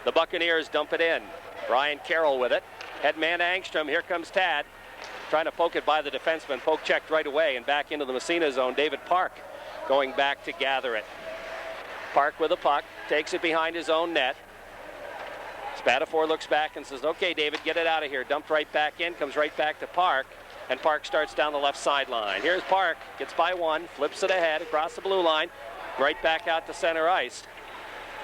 The Buccaneers dump it in. Brian Carroll with it. Headman Angstrom. Here comes Tad. Trying to poke it by the defenseman. Poke checked right away and back into the Massena zone. David Park going back to gather it. Park with a puck. Takes it behind his own net. Spatafor looks back and says, okay, David, get it out of here. Dumped right back in. Comes right back to Park. And Park starts down the left sideline. Here's Park. Gets by one. Flips it ahead across the blue line. Right back out to center ice.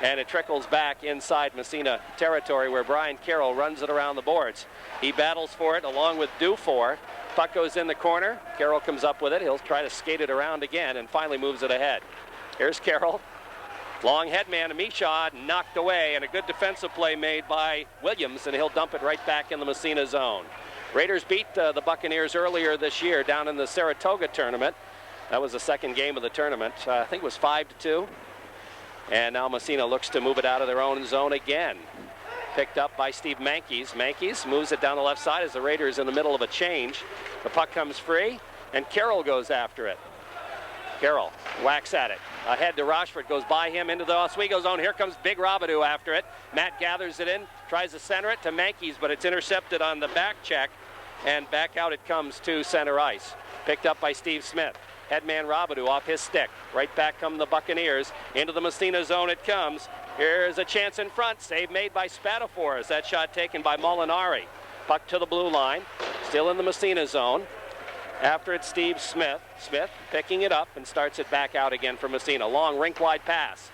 And it trickles back inside Massena territory where Brian Carroll runs it around the boards. He battles for it along with Dufour. Puck goes in the corner. Carroll comes up with it. He'll try to skate it around again and finally moves it ahead. Here's Carroll. Long headman to Mishaw, knocked away, and a good defensive play made by Williams, and he'll dump it right back in the Massena zone. Raiders beat the Buccaneers earlier this year down in the Saratoga tournament. That was the second game of the tournament. I think it was 5-2. And now Massena looks to move it out of their own zone again. Picked up by Steve Mankies. Mankies moves it down the left side as the Raiders in the middle of a change. The puck comes free, and Carroll goes after it. Carroll whacks at it. Ahead to Rochford, goes by him into the Oswego zone. Here comes Big Robidoux after it. Matt gathers it in, tries to center it to Mankies, but it's intercepted on the back check, and back out it comes to center ice. Picked up by Steve Smith. Headman Robidoux off his stick. Right back come the Buccaneers. Into the Massena zone it comes. Here's a chance in front. Save made by Spatafor as that shot taken by Molinari. Puck to the blue line. Still in the Massena zone. After it, Steve Smith. Smith picking it up and starts it back out again for Massena. Long rink-wide pass.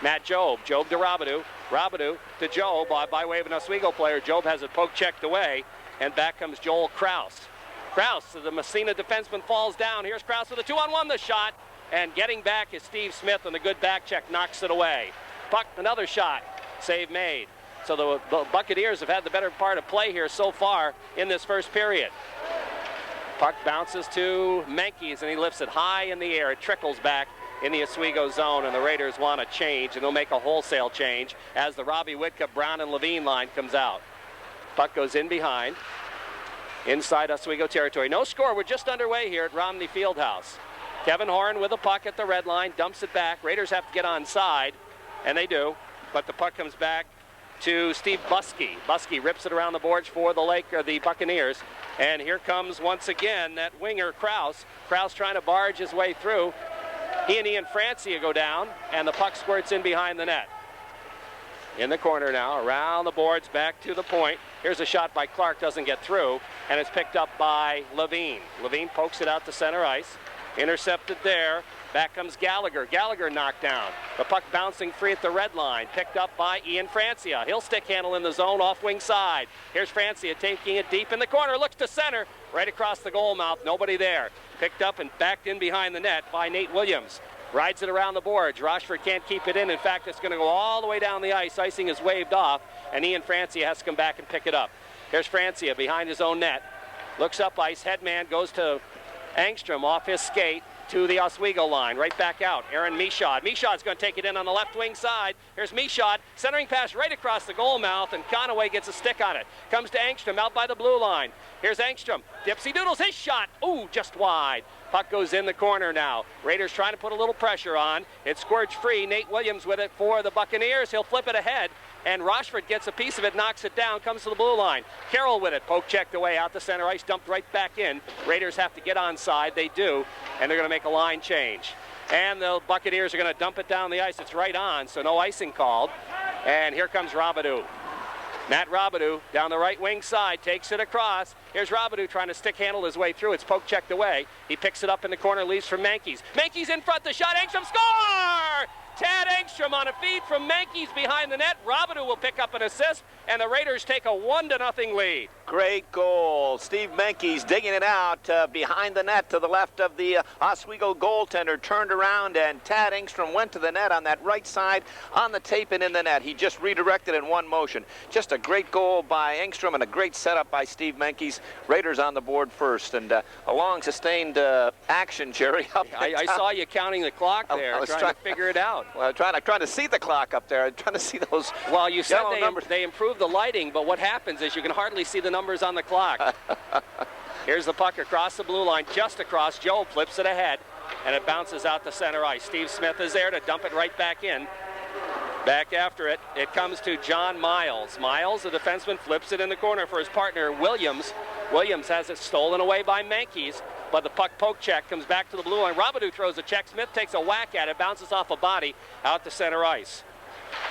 Matt Job. Job to Robidoux. Robidoux to Job by way of an Oswego player. Job has it poke checked away. And back comes Joel Krause. Krause, the Massena defenseman, falls down. Here's Krause with a 2-on-1, the shot. And getting back is Steve Smith, and the good back check knocks it away. Puck, another shot. Save made. So the Buccaneers have had the better part of play here so far in this first period. Puck bounces to Mankies, and he lifts it high in the air. It trickles back in the Oswego zone, and the Raiders want a change, and they'll make a wholesale change as the Robbie Whitcup, Brown, and Levine line comes out. Puck goes in behind. Inside Oswego territory. No score. We're just underway here at Romney Fieldhouse. Kevin Horn with a puck at the red line. Dumps it back. Raiders have to get onside, and they do. But the puck comes back to Steve Buskey. Buskey rips it around the boards for the Buccaneers. And here comes once again that winger Krause. Krause trying to barge his way through. He and Ian Francia go down, and the puck squirts in behind the net. In the corner now, around the boards, back to the point. Here's a shot by Clark, doesn't get through, and it's picked up by Levine. Levine pokes it out to center ice. Intercepted there. Back comes Gallagher. Gallagher knocked down. The puck bouncing free at the red line. Picked up by Ian Francia. He'll stick handle in the zone off wing side. Here's Francia taking it deep in the corner. Looks to center. Right across the goal mouth. Nobody there. Picked up and backed in behind the net by Nate Williams. Rides it around the boards. Rochford can't keep it in. In fact, it's going to go all the way down the ice. Icing is waved off, and Ian Francia has to come back and pick it up. Here's Francia behind his own net. Looks up ice. Headman goes to Angstrom off his skate to the Oswego line. Right back out. Aaron Michaud. Michaud's going to take it in on the left wing side. Here's Michaud. Centering pass right across the goal mouth, and Conaway gets a stick on it. Comes to Angstrom out by the blue line. Here's Angstrom. Dipsy doodles his shot. Ooh, just wide. Puck goes in the corner now. Raiders trying to put a little pressure on. It squirts free. Nate Williams with it for the Buccaneers. He'll flip it ahead, and Rochford gets a piece of it, knocks it down, comes to the blue line. Carroll with it. Poke checked away out to center ice, dumped right back in. Raiders have to get onside. They do, and they're going to make a line change. And the Buccaneers are going to dump it down the ice. It's right on, so no icing called. And here comes Robidoux. Matt Robidoux down the right wing side, takes it across. Here's Robidoux trying to stick handle his way through. It's poke checked away. He picks it up in the corner, leaves for Mankies. Mankies in front, the shot, Angstrom, score! Tad Angstrom on a feed from Mankies behind the net. Robidoux will pick up an assist, and the Raiders take a 1-0 lead. Great goal. Steve Mankies digging it out behind the net to the left of the Oswego goaltender. Turned around, and Tad Angstrom went to the net on that right side on the tape and in the net. He just redirected in one motion. Just a great goal by Angstrom and a great setup by Steve Mankies. Raiders on the board first, and a long sustained action, Jerry. I saw you counting the clock there, I was trying to figure it out. Well, I'm trying to see the clock up there. I'm trying to see those. Well, you said numbers. They improved the lighting, but what happens is you can hardly see the numbers on the clock. Here's the puck across the blue line, just across. Joe flips it ahead, and it bounces out to center ice. Steve Smith is there to dump it right back in. Back after it, it comes to John Miles. Miles, the defenseman, flips it in the corner for his partner, Williams. Williams has it stolen away by Menkes, but the puck poke check comes back to the blue line. Robidoux throws a check. Smith takes a whack at it, bounces off a body out to center ice.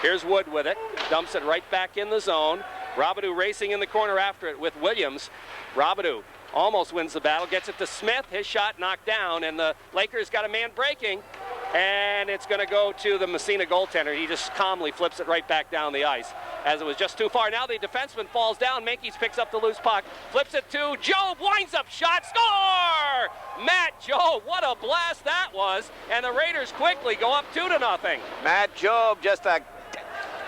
Here's Wood with it, dumps it right back in the zone. Robidoux racing in the corner after it with Williams. Robidoux almost wins the battle, gets it to Smith. His shot knocked down, and the Lakers got a man breaking, and it's going to go to the Massena goaltender. He just calmly flips it right back down the ice as it was just too far. Now the defenseman falls down. Menkes picks up the loose puck, flips it to Job, winds up shot, score! Matt Job, what a blast that was, and the Raiders quickly go up 2-0. Matt Job, just a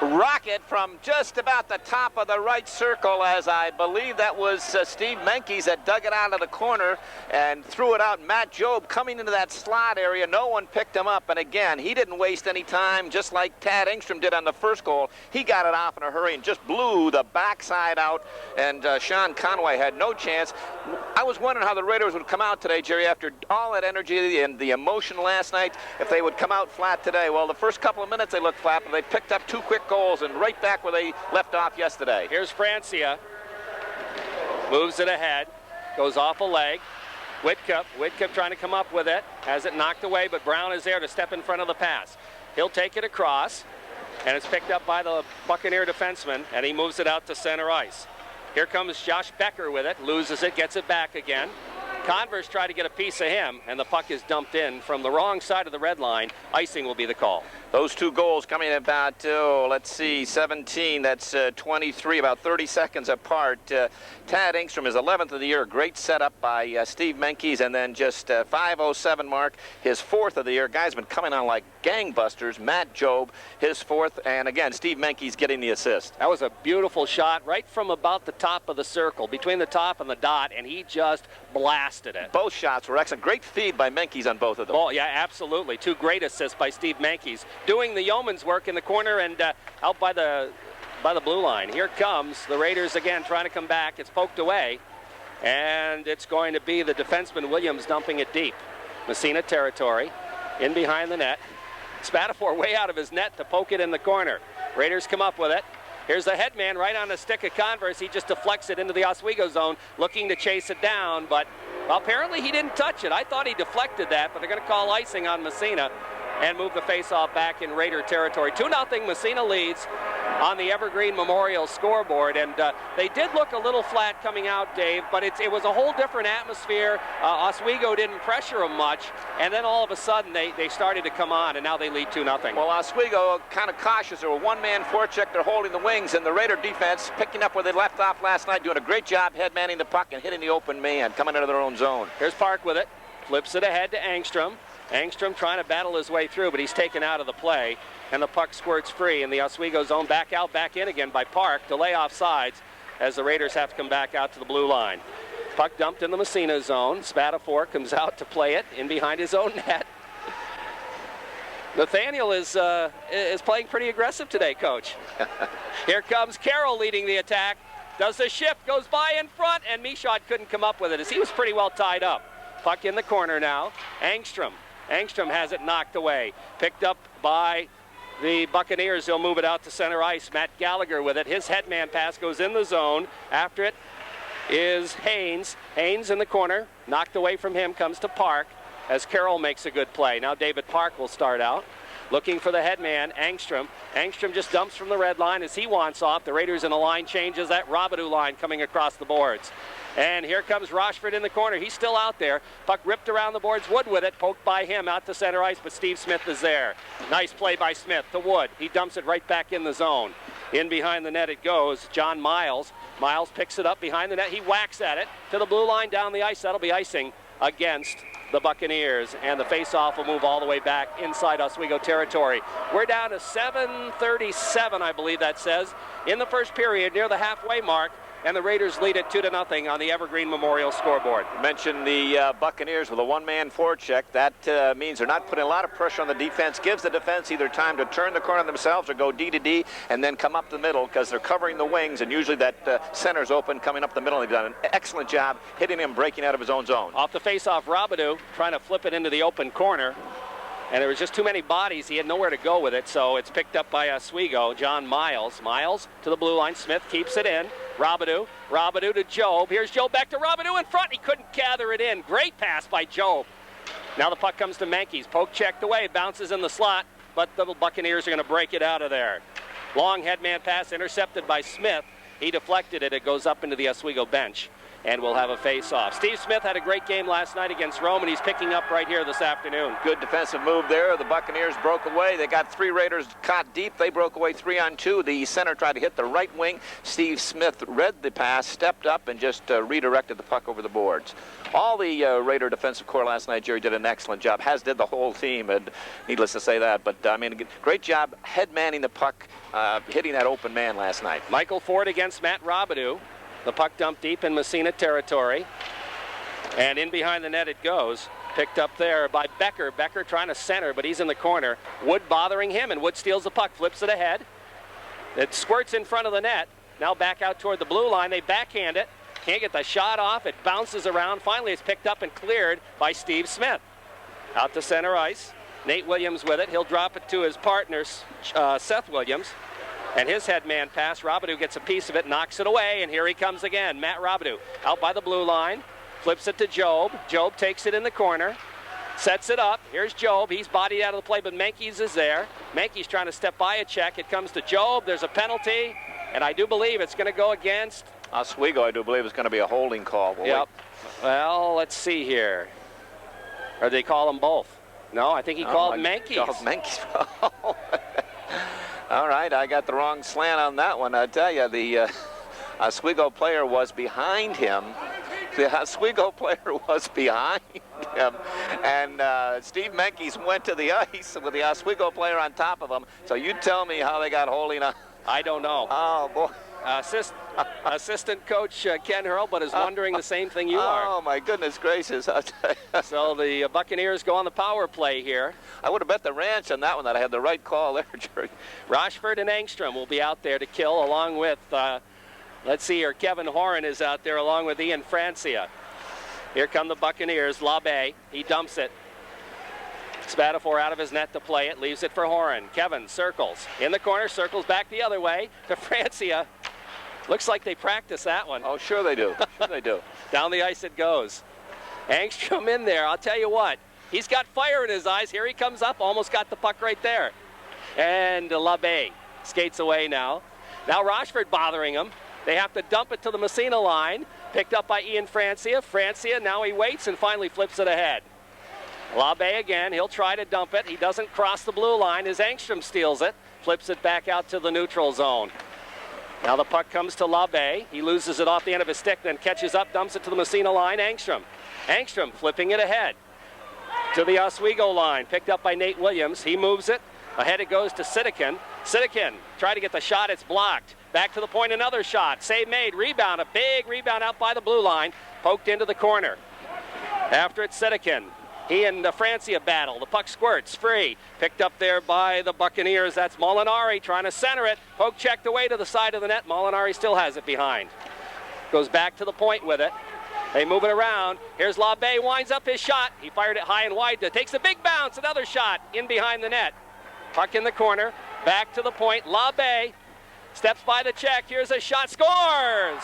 rocket from just about the top of the right circle, as I believe that was Steve Menkes that dug it out of the corner and threw it out. Matt Job coming into that slot area, no one picked him up, and again, he didn't waste any time, just like Tad Engstrom did on the first goal. He got it off in a hurry and just blew the backside out, and Sean Conway had no chance. I was wondering how the Raiders would come out today, Jerry, after all that energy and the emotion last night, if they would come out flat today. Well, the first couple of minutes they looked flat, but they picked up 2 quick goals and right back where they left off yesterday. Here's Francia. Moves it ahead. Goes off a leg. Whitcup trying to come up with it. Has it knocked away, but Brown is there to step in front of the pass. He'll take it across, and it's picked up by the Buccaneer defenseman, and he moves it out to center ice. Here comes Josh Becker with it. Loses it, gets it back again. Converse tried to get a piece of him, and the puck is dumped in from the wrong side of the red line. Icing will be the call. Those 2 goals coming about, let's see, 17, that's 23, about 30 seconds apart. Tad Engstrom, his 11th of the year, great setup by Steve Menkes, and then just 5:07 mark, his 4th of the year. Guy's been coming on like gangbusters. Matt Job, his 4th, and again, Steve Menkes getting the assist. That was a beautiful shot right from about the top of the circle, between the top and the dot, and he just blasted it. Both shots were excellent. Great feed by Menkes on both of them. Oh, yeah, absolutely. 2 great assists by Steve Menkes, doing the yeoman's work in the corner and out by the blue line. Here comes the Raiders again, trying to come back. It's poked away, and it's going to be the defenseman Williams dumping it deep. Massena territory, in behind the net. Spatafor way out of his net to poke it in the corner. Raiders come up with it. Here's the headman right on the stick of Converse. He just deflects it into the Oswego zone, looking to chase it down, but well, apparently he didn't touch it. I thought he deflected that, but they're going to call icing on Massena and move the faceoff back in Raider territory. 2-0, Massena leads on the Evergreen Memorial scoreboard, and they did look a little flat coming out, Dave, but it was a whole different atmosphere. Oswego didn't pressure them much, and then all of a sudden they started to come on, and now they lead 2-0. Well, Oswego kind of cautious. They're a one-man forecheck. They're holding the wings, and the Raider defense picking up where they left off last night, doing a great job head-manning the puck and hitting the open man, coming into their own zone. Here's Park with it. Flips it ahead to Angstrom. Angstrom trying to battle his way through, but he's taken out of the play, and the puck squirts free in the Oswego zone. Back out, back in again by Park to lay off sides as the Raiders have to come back out to the blue line. Puck dumped in the Massena zone. Spatafor comes out to play it in behind his own net. Nathaniel is playing pretty aggressive today, Coach. Here comes Carroll leading the attack. Does the shift, goes by in front, and Michaud couldn't come up with it as he was pretty well tied up. Puck in the corner now. Angstrom has it knocked away. Picked up by the Buccaneers. They'll move it out to center ice. Matt Gallagher with it. His headman pass goes in the zone. After it is Haynes. Haynes in the corner. Knocked away from him comes to Park as Carroll makes a good play. Now David Park will start out. Looking for the headman, Angstrom. Angstrom just dumps from the red line as he wants off. The Raiders in a line changes. That Robidoux line coming across the boards. And here comes Rochford in the corner. He's still out there. Puck ripped around the boards. Wood with it. Poked by him out to center ice, but Steve Smith is there. Nice play by Smith to Wood. He dumps it right back in the zone. In behind the net it goes. John Miles. Miles picks it up behind the net. He whacks at it to the blue line down the ice. That'll be icing against the Buccaneers, and the face-off will move all the way back inside Oswego territory. We're down to 7:37, I believe that says, in the first period, near the halfway mark, and the Raiders lead it 2-0 on the Evergreen Memorial scoreboard. Mentioned the Buccaneers with a one-man forecheck. That means they're not putting a lot of pressure on the defense. Gives the defense either time to turn the corner themselves or go D to D and then come up the middle because they're covering the wings, and usually that center's open coming up the middle. They've done an excellent job hitting him, breaking out of his own zone. Off the face-off, Robidoux trying to flip it into the open corner. And there was just too many bodies. He had nowhere to go with it, so it's picked up by Oswego. John Miles. Miles to the blue line. Smith keeps it in. Robidoux. Robidoux to Job. Here's Job back to Robidoux in front. He couldn't gather it in. Great pass by Job. Now the puck comes to Menkes. Poke checked away. Bounces in the slot, but the Buccaneers are going to break it out of there. Long headman pass intercepted by Smith. He deflected it. It goes up into the Oswego bench. And we'll have a face-off. Steve Smith had a great game last night against Rome, and he's picking up right here this afternoon. Good defensive move there. The Buccaneers broke away. They got 3 Raiders caught deep. They broke away 3-on-2. The center tried to hit the right wing. Steve Smith read the pass, stepped up, and just redirected the puck over the boards. All the Raider defensive corps last night, Jerry, did an excellent job, as did the whole team, and needless to say that. But, I mean, great job head-manning the puck, hitting that open man last night. Michael Ford against Matt Robidoux. The puck dumped deep in Massena territory. And in behind the net it goes. Picked up there by Becker. Becker trying to center, but he's in the corner. Wood bothering him, and Wood steals the puck, flips it ahead. It squirts in front of the net. Now back out toward the blue line. They backhand it. Can't get the shot off. It bounces around. Finally, it's picked up and cleared by Steve Smith. Out to center ice. Nate Williams with it. He'll drop it to his partner, Seth Williams. And his headman pass, Robidoux gets a piece of it, knocks it away, and here he comes again. Matt Robidoux out by the blue line, flips it to Job. Job takes it in the corner, sets it up. Here's Job. He's bodied out of the play, but Menkes is there. Menkes trying to step by a check. It comes to Job. There's a penalty, and I do believe it's going to go against Oswego. I do believe it's going to be a holding call. Yep. Well, let's see here. Or they call them both? No, I think he called Menkes. Called Menkes. All right, I got the wrong slant on that one. I tell you, the Oswego player was behind him. The Oswego player was behind him. And Steve Menkes went to the ice with the Oswego player on top of him. So you tell me how they got holding on. I don't know. Oh, boy. Assistant coach Ken Hurlbut is wondering the same thing you are. Oh, my goodness gracious. So the Buccaneers go on the power play here. I would have bet the ranch on that one that I had the right call there, Jerry. Rochford and Engstrom will be out there to kill, along with, let's see here, Kevin Horan is out there along with Ian Francia. Here come the Buccaneers. Labbe, he dumps it. Spatafor out of his net to play it, leaves it for Horan. Kevin circles in the corner, circles back the other way to Francia. Looks like they practice that one. Oh, sure they do. Sure they do. Down the ice it goes. Engstrom in there. I'll tell you what, he's got fire in his eyes. Here he comes up, almost got the puck right there. And Labbe skates away now. Now Rochford bothering him. They have to dump it to the Massena line. Picked up by Ian Francia. Francia, now he waits and finally flips it ahead. Labbe again, he'll try to dump it. He doesn't cross the blue line as Engstrom steals it. Flips it back out to the neutral zone. Now the puck comes to Labbe. He loses it off the end of his stick, then catches up, dumps it to the Massena line. Engstrom. Engstrom flipping it ahead to the Oswego line. Picked up by Nate Williams. He moves it. Ahead it goes to Sidekin. Sidekin tried to get the shot. It's blocked. Back to the point, another shot. Save made. Rebound. A big rebound out by the blue line. Poked into the corner. After it's Sidekin. He and Francia battle. The puck squirts free. Picked up there by the Buccaneers. That's Molinari trying to center it. Poke checked away to the side of the net. Molinari still has it behind. Goes back to the point with it. They move it around. Here's Labbe, winds up his shot. He fired it high and wide. Takes a big bounce. Another shot in behind the net. Puck in the corner. Back to the point. Labbe steps by the check. Here's a shot. Scores!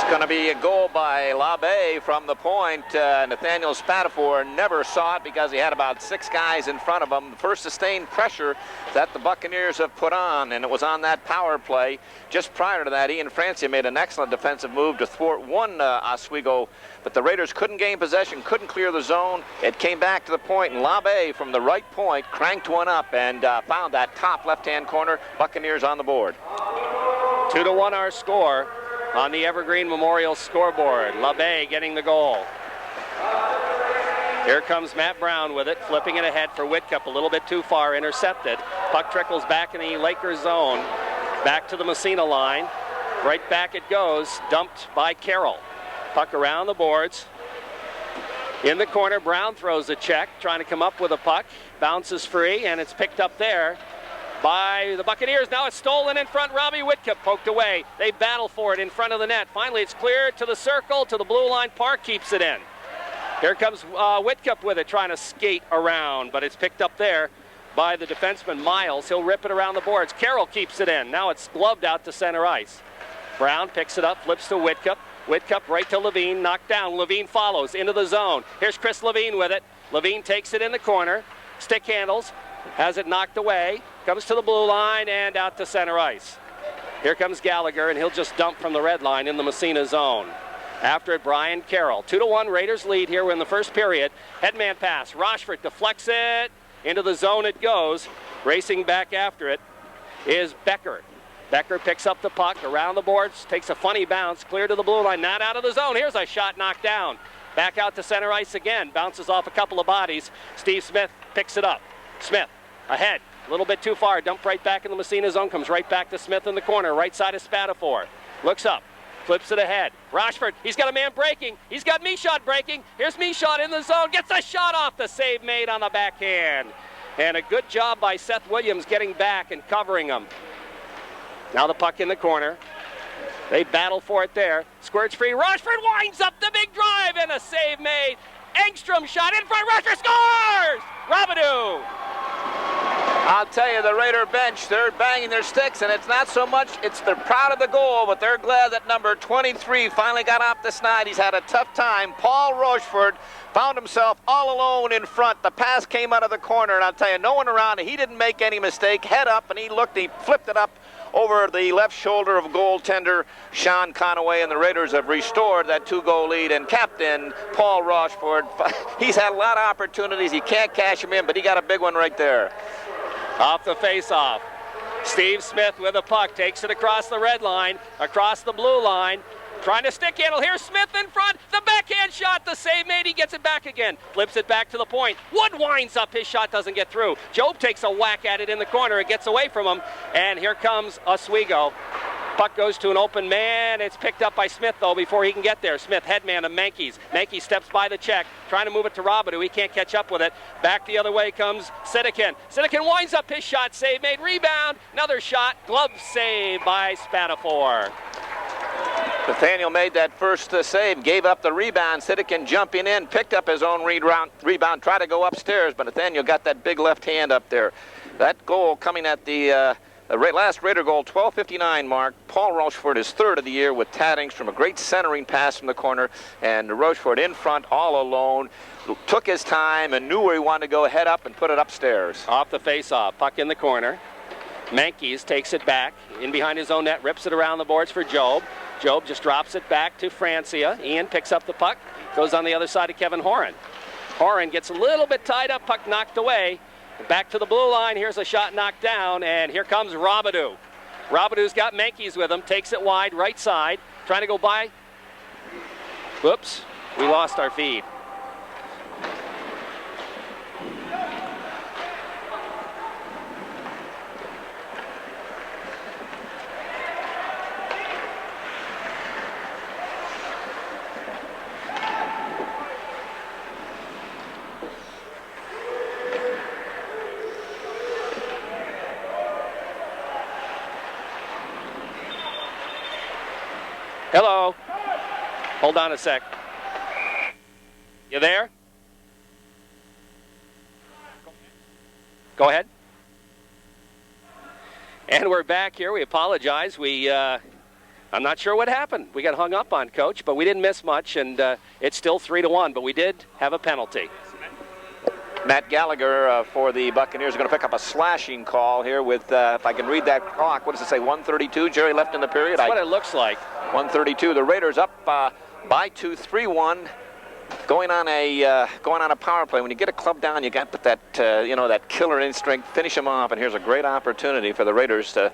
Going to be a goal by Labbe from the point. Nathaniel Spatafor never saw it because he had about 6 guys in front of him. The first sustained pressure that the Buccaneers have put on, and it was on that power play. Just prior to that, Ian Francia made an excellent defensive move to thwart one Oswego, but the Raiders couldn't gain possession, couldn't clear the zone. It came back to the point, and Labbe from the right point cranked one up and found that top left-hand corner. Buccaneers on the board. 2-1 our score on the Evergreen Memorial scoreboard. Labbe getting the goal. Here comes Matt Brown with it, flipping it ahead for Whitcup, a little bit too far, intercepted. Puck trickles back in the Lakers zone. Back to the Massena line. Right back it goes, dumped by Carroll. Puck around the boards. In the corner, Brown throws a check, trying to come up with a puck. Bounces free, and it's picked up there by the Buccaneers. Now it's stolen in front. Robbie Whitcup poked away. They battle for it in front of the net. Finally, it's cleared to the circle, to the blue line. Park keeps it in. Here comes Whitcup with it, trying to skate around, but it's picked up there by the defenseman Miles. He'll rip it around the boards. Carroll keeps it in. Now it's gloved out to center ice. Brown picks it up, flips to Whitcup. Whitcup right to Levine, knocked down. Levine follows into the zone. Here's Chris Levine with it. Levine takes it in the corner. Stick handles, has it knocked away. Comes to the blue line and out to center ice. Here comes Gallagher, and he'll just dump from the red line in the Massena zone. After it, Brian Carroll. 2-1 Raiders lead here in the first period. Headman pass. Rochford deflects it. Into the zone it goes. Racing back after it is Becker. Becker picks up the puck around the boards, takes a funny bounce, clear to the blue line, not out of the zone. Here's a shot knocked down. Back out to center ice again. Bounces off a couple of bodies. Steve Smith picks it up. Smith ahead. A little bit too far. Dumped right back in the Massena zone. Comes right back to Smith in the corner. Right side of Spatafor. Looks up. Flips it ahead. Rochford, he's got a man breaking. He's got Michaud breaking. Here's Michaud in the zone. Gets a shot off. The save made on the backhand. And a good job by Seth Williams getting back and covering him. Now the puck in the corner. They battle for it there. Squirts free. Rochford winds up the big drive and a save made. Engstrom shot in front. Rochford scores! Robidoux. I'll tell you, the Raider bench, they're banging their sticks, and it's not so much, they're proud of the goal, but they're glad that number 23 finally got off the snide. He's had a tough time. Paul Rochford found himself all alone in front. The pass came out of the corner, and I'll tell you, no one around. He didn't make any mistake. Head up, and he flipped it up over the left shoulder of goaltender Sean Conaway, and the Raiders have restored that 2-goal lead. And captain Paul Rochford, he's had a lot of opportunities. He can't cash them in, but he got a big one right there. Off the face-off. Steve Smith with a puck, takes it across the red line, across the blue line, trying to stick handle. Here's Smith in front, the backhand shot, the save made, he gets it back again. Flips it back to the point. Wood winds up, his shot doesn't get through. Job takes a whack at it in the corner, it gets away from him, and here comes Oswego. Puck goes to an open man. It's picked up by Smith, though, before he can get there. Smith, headman of Menkes. Menkes steps by the check, trying to move it to Robidoux. He can't catch up with it. Back the other way comes Sidekin. Sidekin winds up his shot, save made, rebound. Another shot, glove save by Spatafor. Nathaniel made that first save, gave up the rebound. Sidekin jumping in, picked up his own rebound, tried to go upstairs, but Nathaniel got that big left hand up there. That goal coming at the last Raider goal, 12:59 mark. Paul Rochford is third of the year with Tad Engstrom, a great centering pass from the corner, and Rochford in front all alone, took his time and knew where he wanted to go, head up and put it upstairs. Off the face-off, puck in the corner. Menkes takes it back, in behind his own net, rips it around the boards for Job. Job just drops it back to Francia. Ian picks up the puck, goes on the other side to Kevin Horan. Horan gets a little bit tied up, puck knocked away. Back to the blue line, here's a shot knocked down, and here comes Robidoux. Robidoux's got Menkes with him, takes it wide, right side, trying to go by. Whoops, we lost our feed. Hello. Hold on a sec. You there? Go ahead. And we're back here. We apologize. I'm not sure what happened. We got hung up on, Coach, but we didn't miss much, and it's still 3-1, but we did have a penalty. Matt Gallagher for the Buccaneers are going to pick up a slashing call here with, if I can read that clock, what does it say, 1:32, Jerry, left in the period? That's what it looks like. 1:32. The Raiders up by 2, 3-1. Going on a power play. When you get a club down, you got to put that that killer instinct, finish them off. And here's a great opportunity for the Raiders to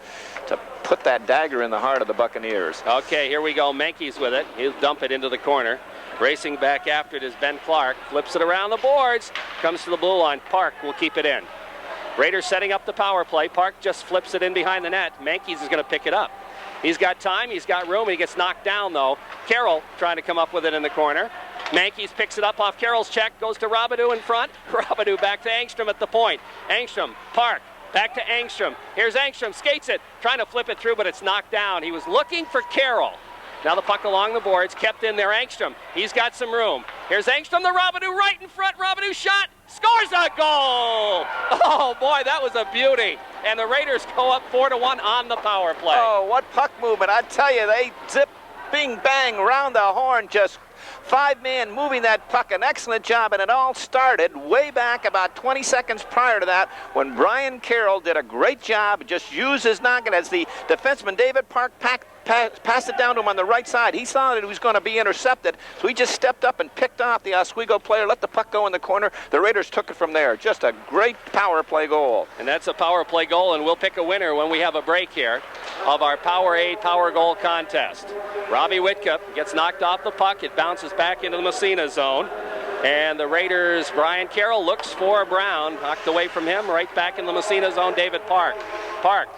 put that dagger in the heart of the Buccaneers. Okay, here we go. Menkes with it. He'll dump it into the corner. Racing back after it is Ben Clark. Flips it around the boards. Comes to the blue line. Park will keep it in. Raiders setting up the power play. Park just flips it in behind the net. Menkes is going to pick it up. He's got time, he's got room, and he gets knocked down, though. Carroll trying to come up with it in the corner. Menkes picks it up off Carroll's check, goes to Robidoux in front. Robidoux back to Engstrom at the point. Engstrom, Park, back to Engstrom. Here's Engstrom, skates it, trying to flip it through, but it's knocked down. He was looking for Carroll. Now the puck along the boards, kept in there, Engstrom. He's got some room. Here's Angstrom to Robidoux, right in front. Robidoux shot, scores a goal. Oh boy, that was a beauty. And the Raiders go up 4-1 on the power play. Oh, what puck movement. I tell you, they zip, bing, bang, round the horn, just 5-man moving that puck. An excellent job, and it all started way back about 20 seconds prior to that when Brian Carroll did a great job, just used his noggin as the defenseman David Park passed it down to him on the right side. He saw that it was going to be intercepted, so he just stepped up and picked off the Oswego player, let the puck go in the corner. The Raiders took it from there. Just a great power play goal. And that's a power play goal, and we'll pick a winner when we have a break here of our Powerade Power Goal contest. Robbie Whitcup gets knocked off the puck. It bounces back into the Massena zone. And the Raiders' Brian Carroll looks for Brown. Knocked away from him, right back in the Massena zone, David Park. Park.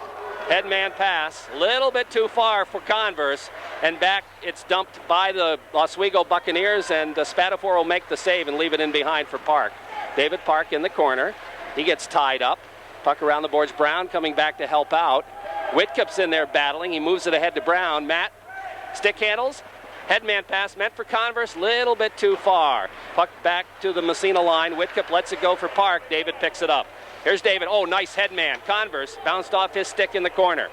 Headman pass, a little bit too far for Converse, and back it's dumped by the Oswego Buccaneers, and Spatafor will make the save and leave it in behind for Park. David Park in the corner. He gets tied up. Puck around the boards. Brown coming back to help out. Whitcup's in there battling. He moves it ahead to Brown. Matt, stick handles. Headman pass meant for Converse, little bit too far. Puck back to the Massena line. Whitcup lets it go for Park. David picks it up. Here's David. Oh, nice headman. Converse bounced off his stick in the corner.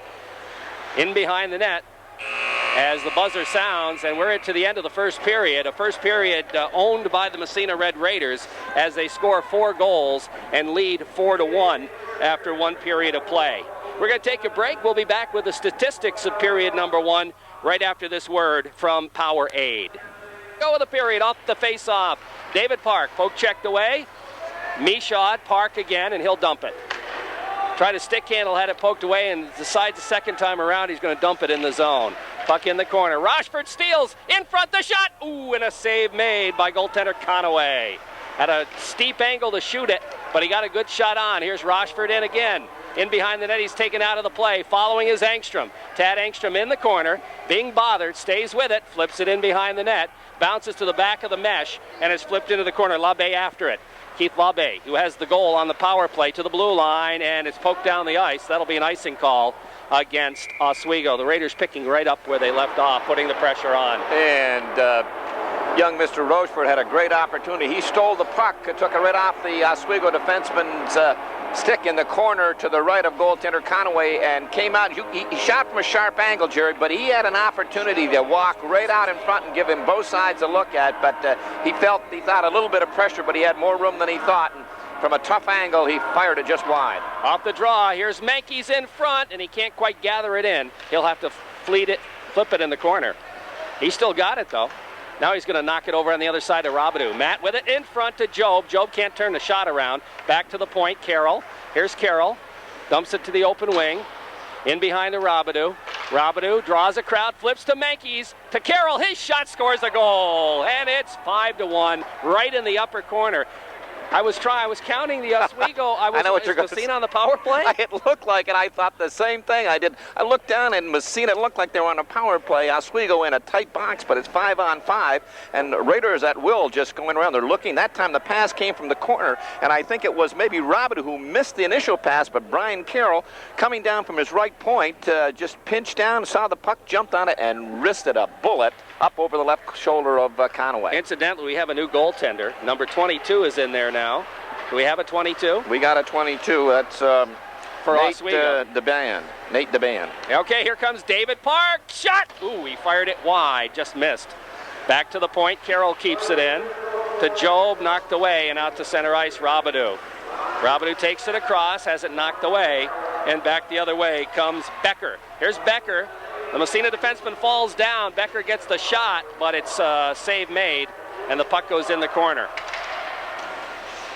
In behind the net as the buzzer sounds, and we're into the end of the first period. A first period owned by the Massena Red Raiders as they score 4 goals and lead 4-1 after 1 period of play. We're going to take a break. We'll be back with the statistics of period number 1 right after this word from Powerade. Go with the period off the face-off. David Park, poke checked away. Michaud, Park again, and he'll dump it. Try to stick handle, had it poked away, and decides the second time around he's going to dump it in the zone. Puck in the corner. Rochford steals, in front, the shot! Ooh, and a save made by goaltender Conaway. At a steep angle to shoot it, but he got a good shot on. Here's Rochford in again. In behind the net, he's taken out of the play. Following is Angstrom. Tad Angstrom in the corner, being bothered, stays with it, flips it in behind the net, bounces to the back of the mesh, and is flipped into the corner. LaBe after it. Keith LaBe, who has the goal on the power play, to the blue line, and it's poked down the ice. That'll be an icing call against Oswego. The Raiders picking right up where they left off, putting the pressure on. And young Mr. Rochefort had a great opportunity. He stole the puck, took it right off the Oswego defenseman's stick in the corner to the right of goaltender Conaway, and came out. He shot from a sharp angle, Jerry, but he had an opportunity to walk right out in front and give him both sides a look at, but he thought a little bit of pressure, but he had more room than he thought, and from a tough angle, he fired it just wide. Off the draw, here's Mankey's in front, and he can't quite gather it in. He'll have to flip it in the corner. He still got it, though. Now he's going to knock it over on the other side of Robidoux. Matt with it in front to Job. Job can't turn the shot around. Back to the point, Carroll. Here's Carroll. Dumps it to the open wing. In behind the Robidoux. Robidoux draws a crowd, flips to Mankey's. To Carroll, his shot scores a goal. And it's 5-1, right in the upper corner. I was counting the Oswego. I know what you're going to say on the power play. It looked like it. I thought the same thing. I looked down and Massena, it looked like they were on a power play. Oswego in a tight box, but it's 5-on-5, and Raiders at will just going around. They're looking. That time the pass came from the corner, and I think it was maybe Robidoux who missed the initial pass, but Brian Carroll, coming down from his right point, just pinched down, saw the puck, jumped on it, and wristed a bullet up over the left shoulder of Conaway. Incidentally, we have a new goaltender. Number 22 is in there now. Do we have a 22? We got a 22. That's for Nate Oswego. Nate DeBan. Okay, here comes David Park. Shot! Ooh, he fired it wide. Just missed. Back to the point. Carroll keeps it in. To Job, knocked away, and out to center ice, Robidoux. Robidoux takes it across, has it knocked away, and back the other way comes Becker. Here's Becker. The Massena defenseman falls down. Becker gets the shot, but it's a save made, and the puck goes in the corner.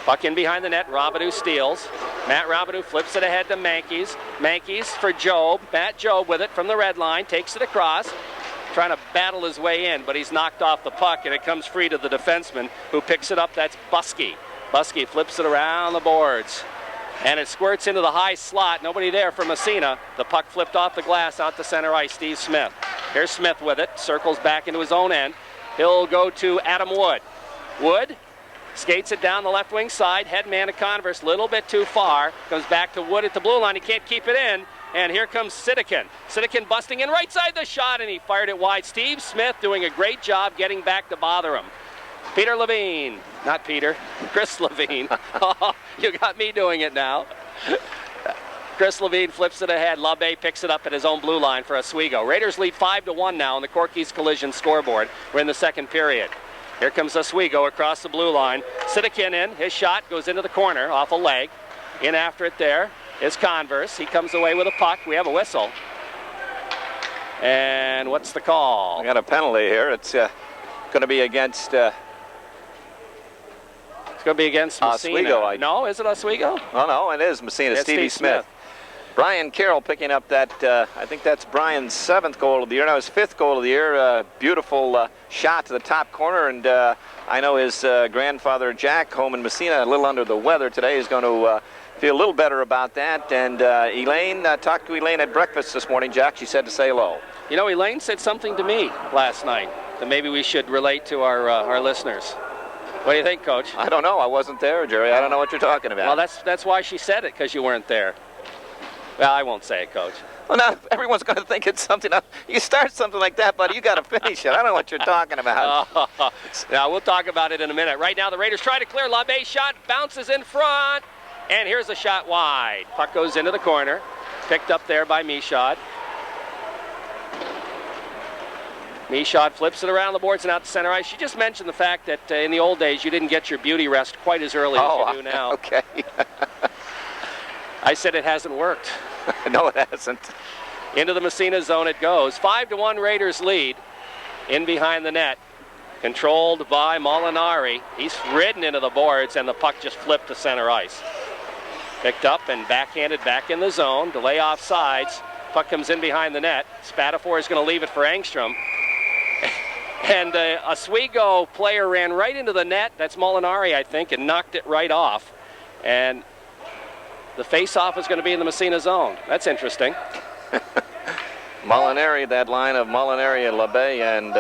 Puck in behind the net. Robidoux steals. Matt Robidoux flips it ahead to Mankey's. Mankey's for Job. Matt Job with it from the red line. Takes it across. Trying to battle his way in, but he's knocked off the puck, and it comes free to the defenseman who picks it up. That's Buskey. Buskey flips it around the boards. And it squirts into the high slot. Nobody there for Massena. The puck flipped off the glass out to center ice. Steve Smith. Here's Smith with it. Circles back into his own end. He'll go to Adam Wood. Wood skates it down the left wing side. Headman to Converse. Little bit too far. Comes back to Wood at the blue line. He can't keep it in. And here comes Sidekin. Sidekin busting in right side the shot, and he fired it wide. Steve Smith doing a great job getting back to bother him. Peter Levine. Not Peter. Chris Levine. Oh, you got me doing it now. Chris Levine flips it ahead. LaBay picks it up at his own blue line for Oswego. Raiders lead 5-1 now on the Corky's Collision scoreboard. We're in the second period. Here comes Oswego across the blue line. Sidekin in. His shot goes into the corner off a leg. In after it there is Converse. He comes away with a puck. We have a whistle. And what's the call? We got a penalty here. It's going to be against... It's going to be against Massena. Oswego. No, is it Oswego? Oh, no, it is Massena. It's Stevie Smith. Brian Carroll picking up that, I think that's Brian's 7th goal of the year. Now his 5th goal of the year. Beautiful shot to the top corner. And I know his grandfather, Jack, home in Massena, a little under the weather today, is going to feel a little better about that. And Elaine, talked to Elaine at breakfast this morning, Jack. She said to say hello. You know, Elaine said something to me last night that maybe we should relate to our listeners. What do you think, Coach? I don't know. I wasn't there, Jerry. I don't know what you're talking about. Well, that's why she said it, because you weren't there. Well, I won't say it, Coach. Well, now everyone's going to think it's something else. You start something like that, buddy, you got to finish it. I don't know what you're talking about. Now, we'll talk about it in a minute. Right now, the Raiders try to clear. LaBay shot, bounces in front, and here's a shot wide. Puck goes into the corner, picked up there by Michaud. Michaud flips it around the boards and out to center ice. You just mentioned the fact that in the old days, you didn't get your beauty rest quite as early as you do now. Okay. I said it hasn't worked. No, it hasn't. Into the Massena zone it goes. 5-1 Raiders lead. In behind the net. Controlled by Molinari. He's ridden into the boards and the puck just flipped to center ice. Picked up and backhanded back in the zone. Delay off sides. Puck comes in behind the net. Spatafor is going to leave it for Engstrom. And a Oswego player ran right into the net. That's Molinari, I think, and knocked it right off. And the face-off is going to be in the Massena zone. That's interesting. Molinari, that line of Molinari and LaBay and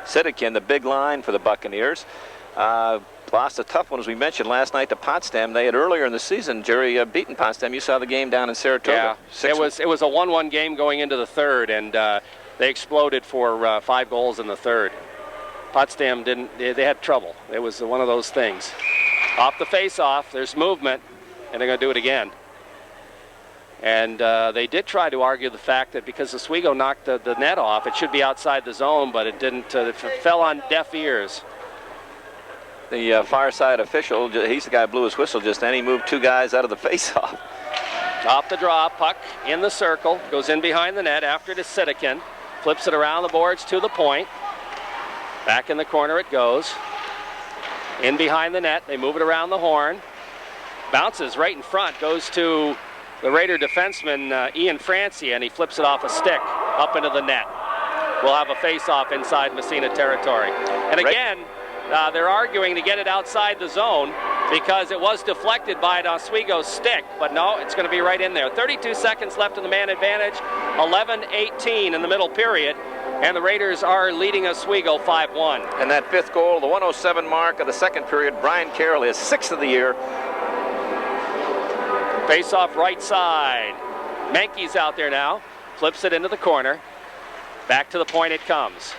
Sidekin, the big line for the Buccaneers. Lost a tough one, as we mentioned last night, to Potsdam. They had earlier in the season, Jerry, beaten Potsdam. You saw the game down in Saratoga. Yeah, it was a 1-1 game going into the third, and they exploded for 5 goals in the third. Potsdam didn't. They had trouble. It was one of those things. Off the face-off, there's movement, and they're going to do it again. And they did try to argue the fact that because Oswego knocked the net off, it should be outside the zone, but it didn't. It fell on deaf ears. The far side official, he's the guy who blew his whistle just then. He moved 2 guys out of the face-off. Off the draw, puck in the circle, goes in behind the net after to Sidekin. Flips it around the boards to the point. Back in the corner it goes. In behind the net, they move it around the horn. Bounces right in front, goes to the Raider defenseman Ian Francie, and he flips it off a stick up into the net. We'll have a face-off inside Massena territory. And again, they're arguing to get it outside the zone because it was deflected by an Oswego stick, but no, it's going to be right in there. 32 seconds left in the man advantage, 11-18 in the middle period, and the Raiders are leading Oswego 5-1. And that 5th goal, the 1:07 mark of the second period, Brian Carroll, his 6th of the year. Face off right side. Menke's out there now, flips it into the corner. Back to the point it comes.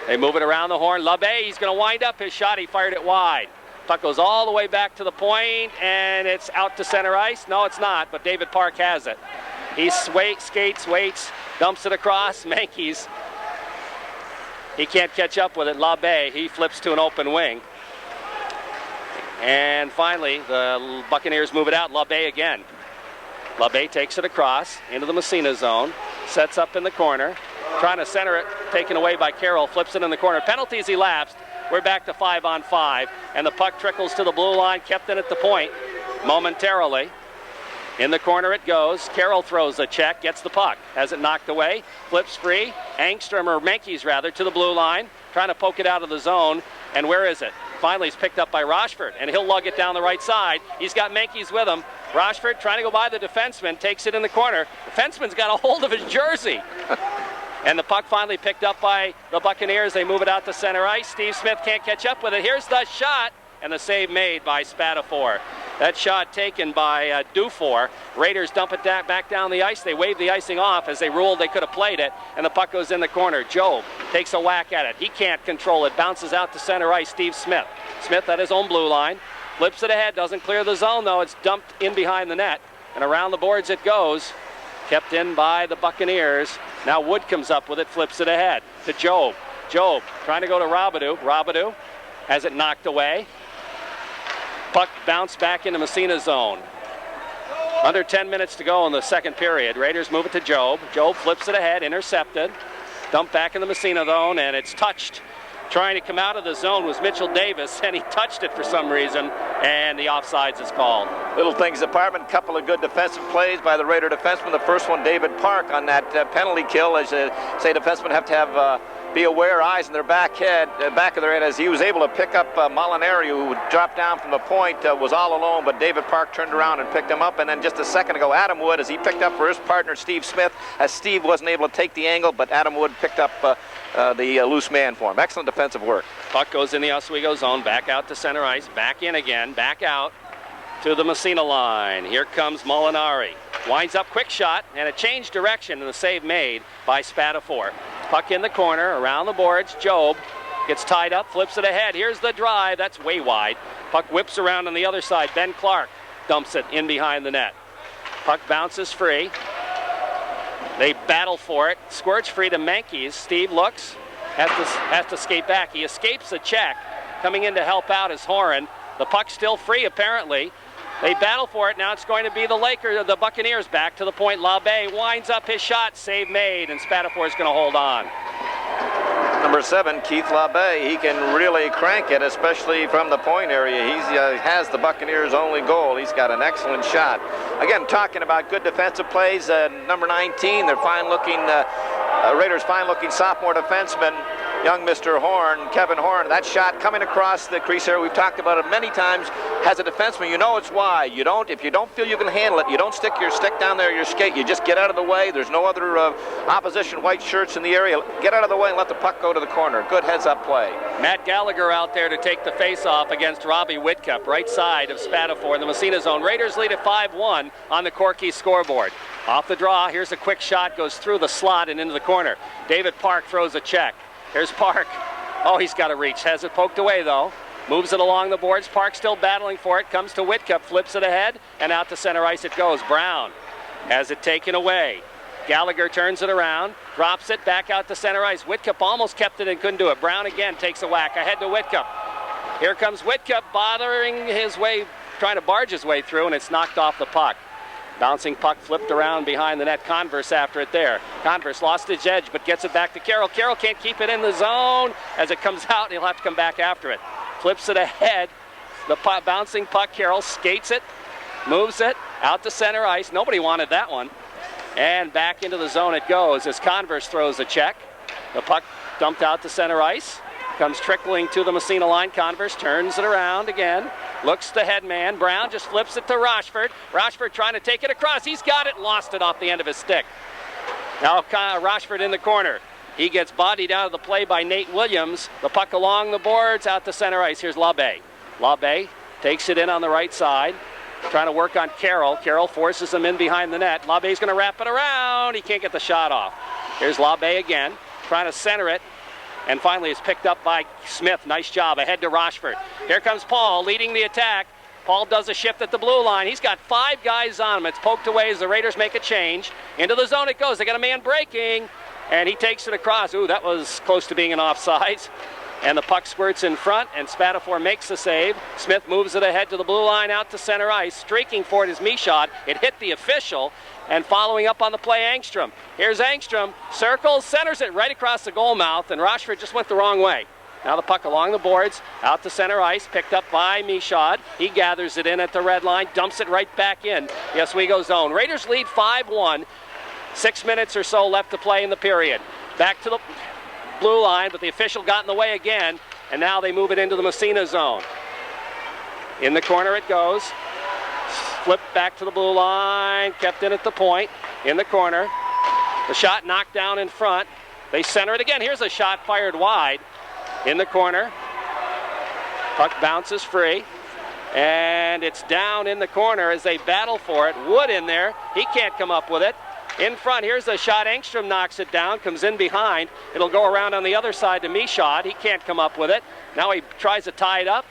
They move it around the horn. LaBay, he's going to wind up his shot. He fired it wide. Puck goes all the way back to the point, and it's out to center ice. No, it's not, but David Park has it. He skates, waits, dumps it across. Menke's, he can't catch up with it. LaBay, he flips to an open wing. And finally, the Buccaneers move it out. LaBay again. LaBay takes it across into the Massena zone, sets up in the corner, trying to center it, taken away by Carroll, flips it in the corner. Penalties elapsed. We're back to 5-on-5, and the puck trickles to the blue line, kept in at the point momentarily. In the corner it goes. Carroll throws a check, gets the puck, has it knocked away, flips free. Engstrom, or Menke's rather, to the blue line, trying to poke it out of the zone, and where is it? Finally, it's picked up by Rochford, and he'll lug it down the right side. He's got Menke's with him. Rochford trying to go by the defenseman, takes it in the corner. The defenseman's got a hold of his jersey. And the puck finally picked up by the Buccaneers. They move it out to center ice. Steve Smith can't catch up with it. Here's the shot, and the save made by Spatafor. That shot taken by Dufour. Raiders dump it back down the ice. They wave the icing off as they ruled they could have played it, and the puck goes in the corner. Job takes a whack at it. He can't control it. Bounces out to center ice. Steve Smith. Smith at his own blue line. Flips it ahead. Doesn't clear the zone, though. It's dumped in behind the net, and around the boards it goes. Kept in by the Buccaneers. Now Wood comes up with it. Flips it ahead to Job. Job trying to go to Robidoux. Robidoux has it knocked away. Puck bounced back into Massena zone. Under 10 minutes to go in the second period. Raiders move it to Job. Job flips it ahead, intercepted. Dumped back in the Massena zone, and it's touched. Trying to come out of the zone was Mitchell Davis, and he touched it for some reason, and the offsides is called. Little things department, couple of good defensive plays by the Raider defenseman. The first one, David Park, on that penalty kill. As say, defensemen have to have be aware, eyes in their back of their head, as he was able to pick up Molinari, who dropped down from the point, was all alone, but David Park turned around and picked him up. And then just a second ago, Adam Wood, as he picked up for his partner Steve Smith, as Steve wasn't able to take the angle, but Adam Wood picked up the loose man for him. Excellent defensive work. Puck goes in the Oswego zone, back out to center ice, back in again, back out to the Massena line. Here comes Molinari. Winds up, quick shot, and a change direction, and the save made by Spatafor. Puck in the corner, around the boards. Job gets tied up, flips it ahead. Here's the drive. That's way wide. Puck whips around on the other side. Ben Clark dumps it in behind the net. Puck bounces free. They battle for it. Squirts free to Menkes. Steve looks, has to skate back. He escapes a check. Coming in to help out is Horan. The puck's still free, apparently. They battle for it. Now it's going to be the Buccaneers back to the point. LaBaye winds up his shot. Save made, and Spatafor is going to hold on. Number 7, Keith LaBaye. He can really crank it, especially from the point area. He has the Buccaneers' only goal. He's got an excellent shot. Again, talking about good defensive plays, number 19, their fine-looking Raiders' fine-looking sophomore defenseman, young Mr. Horn, Kevin Horn. That shot coming across the crease area, we've talked about it many times. As a defenseman, you know it's wide. If you don't feel you can handle it, you don't stick your stick down there, your skate. You just get out of the way. There's no other opposition white shirts in the area. Get out of the way and let the puck go to the corner. Good heads-up play. Matt Gallagher out there to take the face-off against Robbie Whitcup, right side of Spatafor in the Massena zone. Raiders lead at 5-1 on the Corky scoreboard. Off the draw, here's a quick shot, goes through the slot and into the corner. David Park throws a check. Here's Park. Oh, he's got to reach. Has it poked away, though. Moves it along the boards. Park still battling for it. Comes to Whitcup, flips it ahead, and out to center ice it goes. Brown has it taken away. Gallagher turns it around, drops it back out to center ice. Whitcup almost kept it and couldn't do it. Brown again takes a whack ahead to Whitcup. Here comes Whitcup bothering his way, trying to barge his way through, and it's knocked off the puck. Bouncing puck flipped around behind the net. Converse after it there. Converse lost his edge, but gets it back to Carroll. Carroll can't keep it in the zone. As it comes out, he'll have to come back after it. Flips it ahead. The bouncing puck, Carroll skates it, moves it out to center ice. Nobody wanted that one. And back into the zone it goes as Converse throws a check. The puck dumped out to center ice. Comes trickling to the Massena line. Converse turns it around again. Looks to headman. Brown just flips it to Rochford. Rochford trying to take it across. He's got it. Lost it off the end of his stick. Now Rochford in the corner. He gets bodied out of the play by Nate Williams. The puck along the boards out to center ice. Here's LaBaye. LaBaye takes it in on the right side. Trying to work on Carroll. Carroll forces him in behind the net. LaBaye's going to wrap it around. He can't get the shot off. Here's LaBaye again. Trying to center it. And finally it's picked up by Smith. Nice job. Ahead to Rochford. Here comes Paul leading the attack. Paul does a shift at the blue line. He's got 5 guys on him. It's poked away as the Raiders make a change. Into the zone it goes. They got a man breaking. And he takes it across. Ooh, that was close to being an offsides. And the puck squirts in front, and Spatafor makes the save. Smith moves it ahead to the blue line out to center ice. Streaking for it is Michaud. It hit the official. And following up on the play, Angstrom. Here's Angstrom. Circles, centers it right across the goal mouth, and Rochford just went the wrong way. Now the puck along the boards, out to center ice, picked up by Michaud. He gathers it in at the red line, dumps it right back in the Oswego zone. Raiders lead 5-1. 6 minutes or so left to play in the period. Back to the blue line, but the official got in the way again, and now they move it into the Massena zone. In the corner it goes. Flipped back to the blue line, kept in at the point, in the corner. The shot knocked down in front. They center it again. Here's a shot fired wide in the corner. Puck bounces free, And it's down in the corner as they battle for it. Wood in there. He can't come up with it. In front, here's a shot. Engstrom knocks it down, comes in behind. It'll go around on the other side to Michaud. He can't come up with it. Now he tries to tie it up.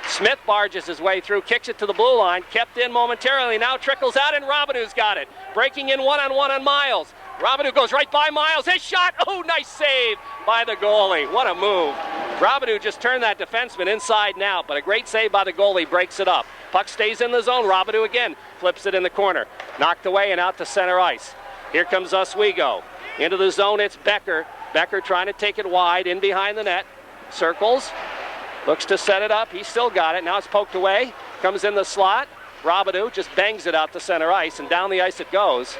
Smith barges his way through, kicks it to the blue line, kept in momentarily, now trickles out, and Robidoux got it. Breaking in one-on-one on Miles. Robidoux goes right by Miles. His shot. Oh, nice save by the goalie. What a move. Robidoux just turned that defenseman inside and out, but a great save by the goalie breaks it up. Puck stays in the zone. Robidoux again flips it in the corner. Knocked away and out to center ice. Here comes Oswego. Into the zone, it's Becker. Becker trying to take it wide in behind the net. Circles. Looks to set it up. He's still got it. Now it's poked away. Comes in the slot. Robidoux just bangs it out to center ice, and down the ice it goes.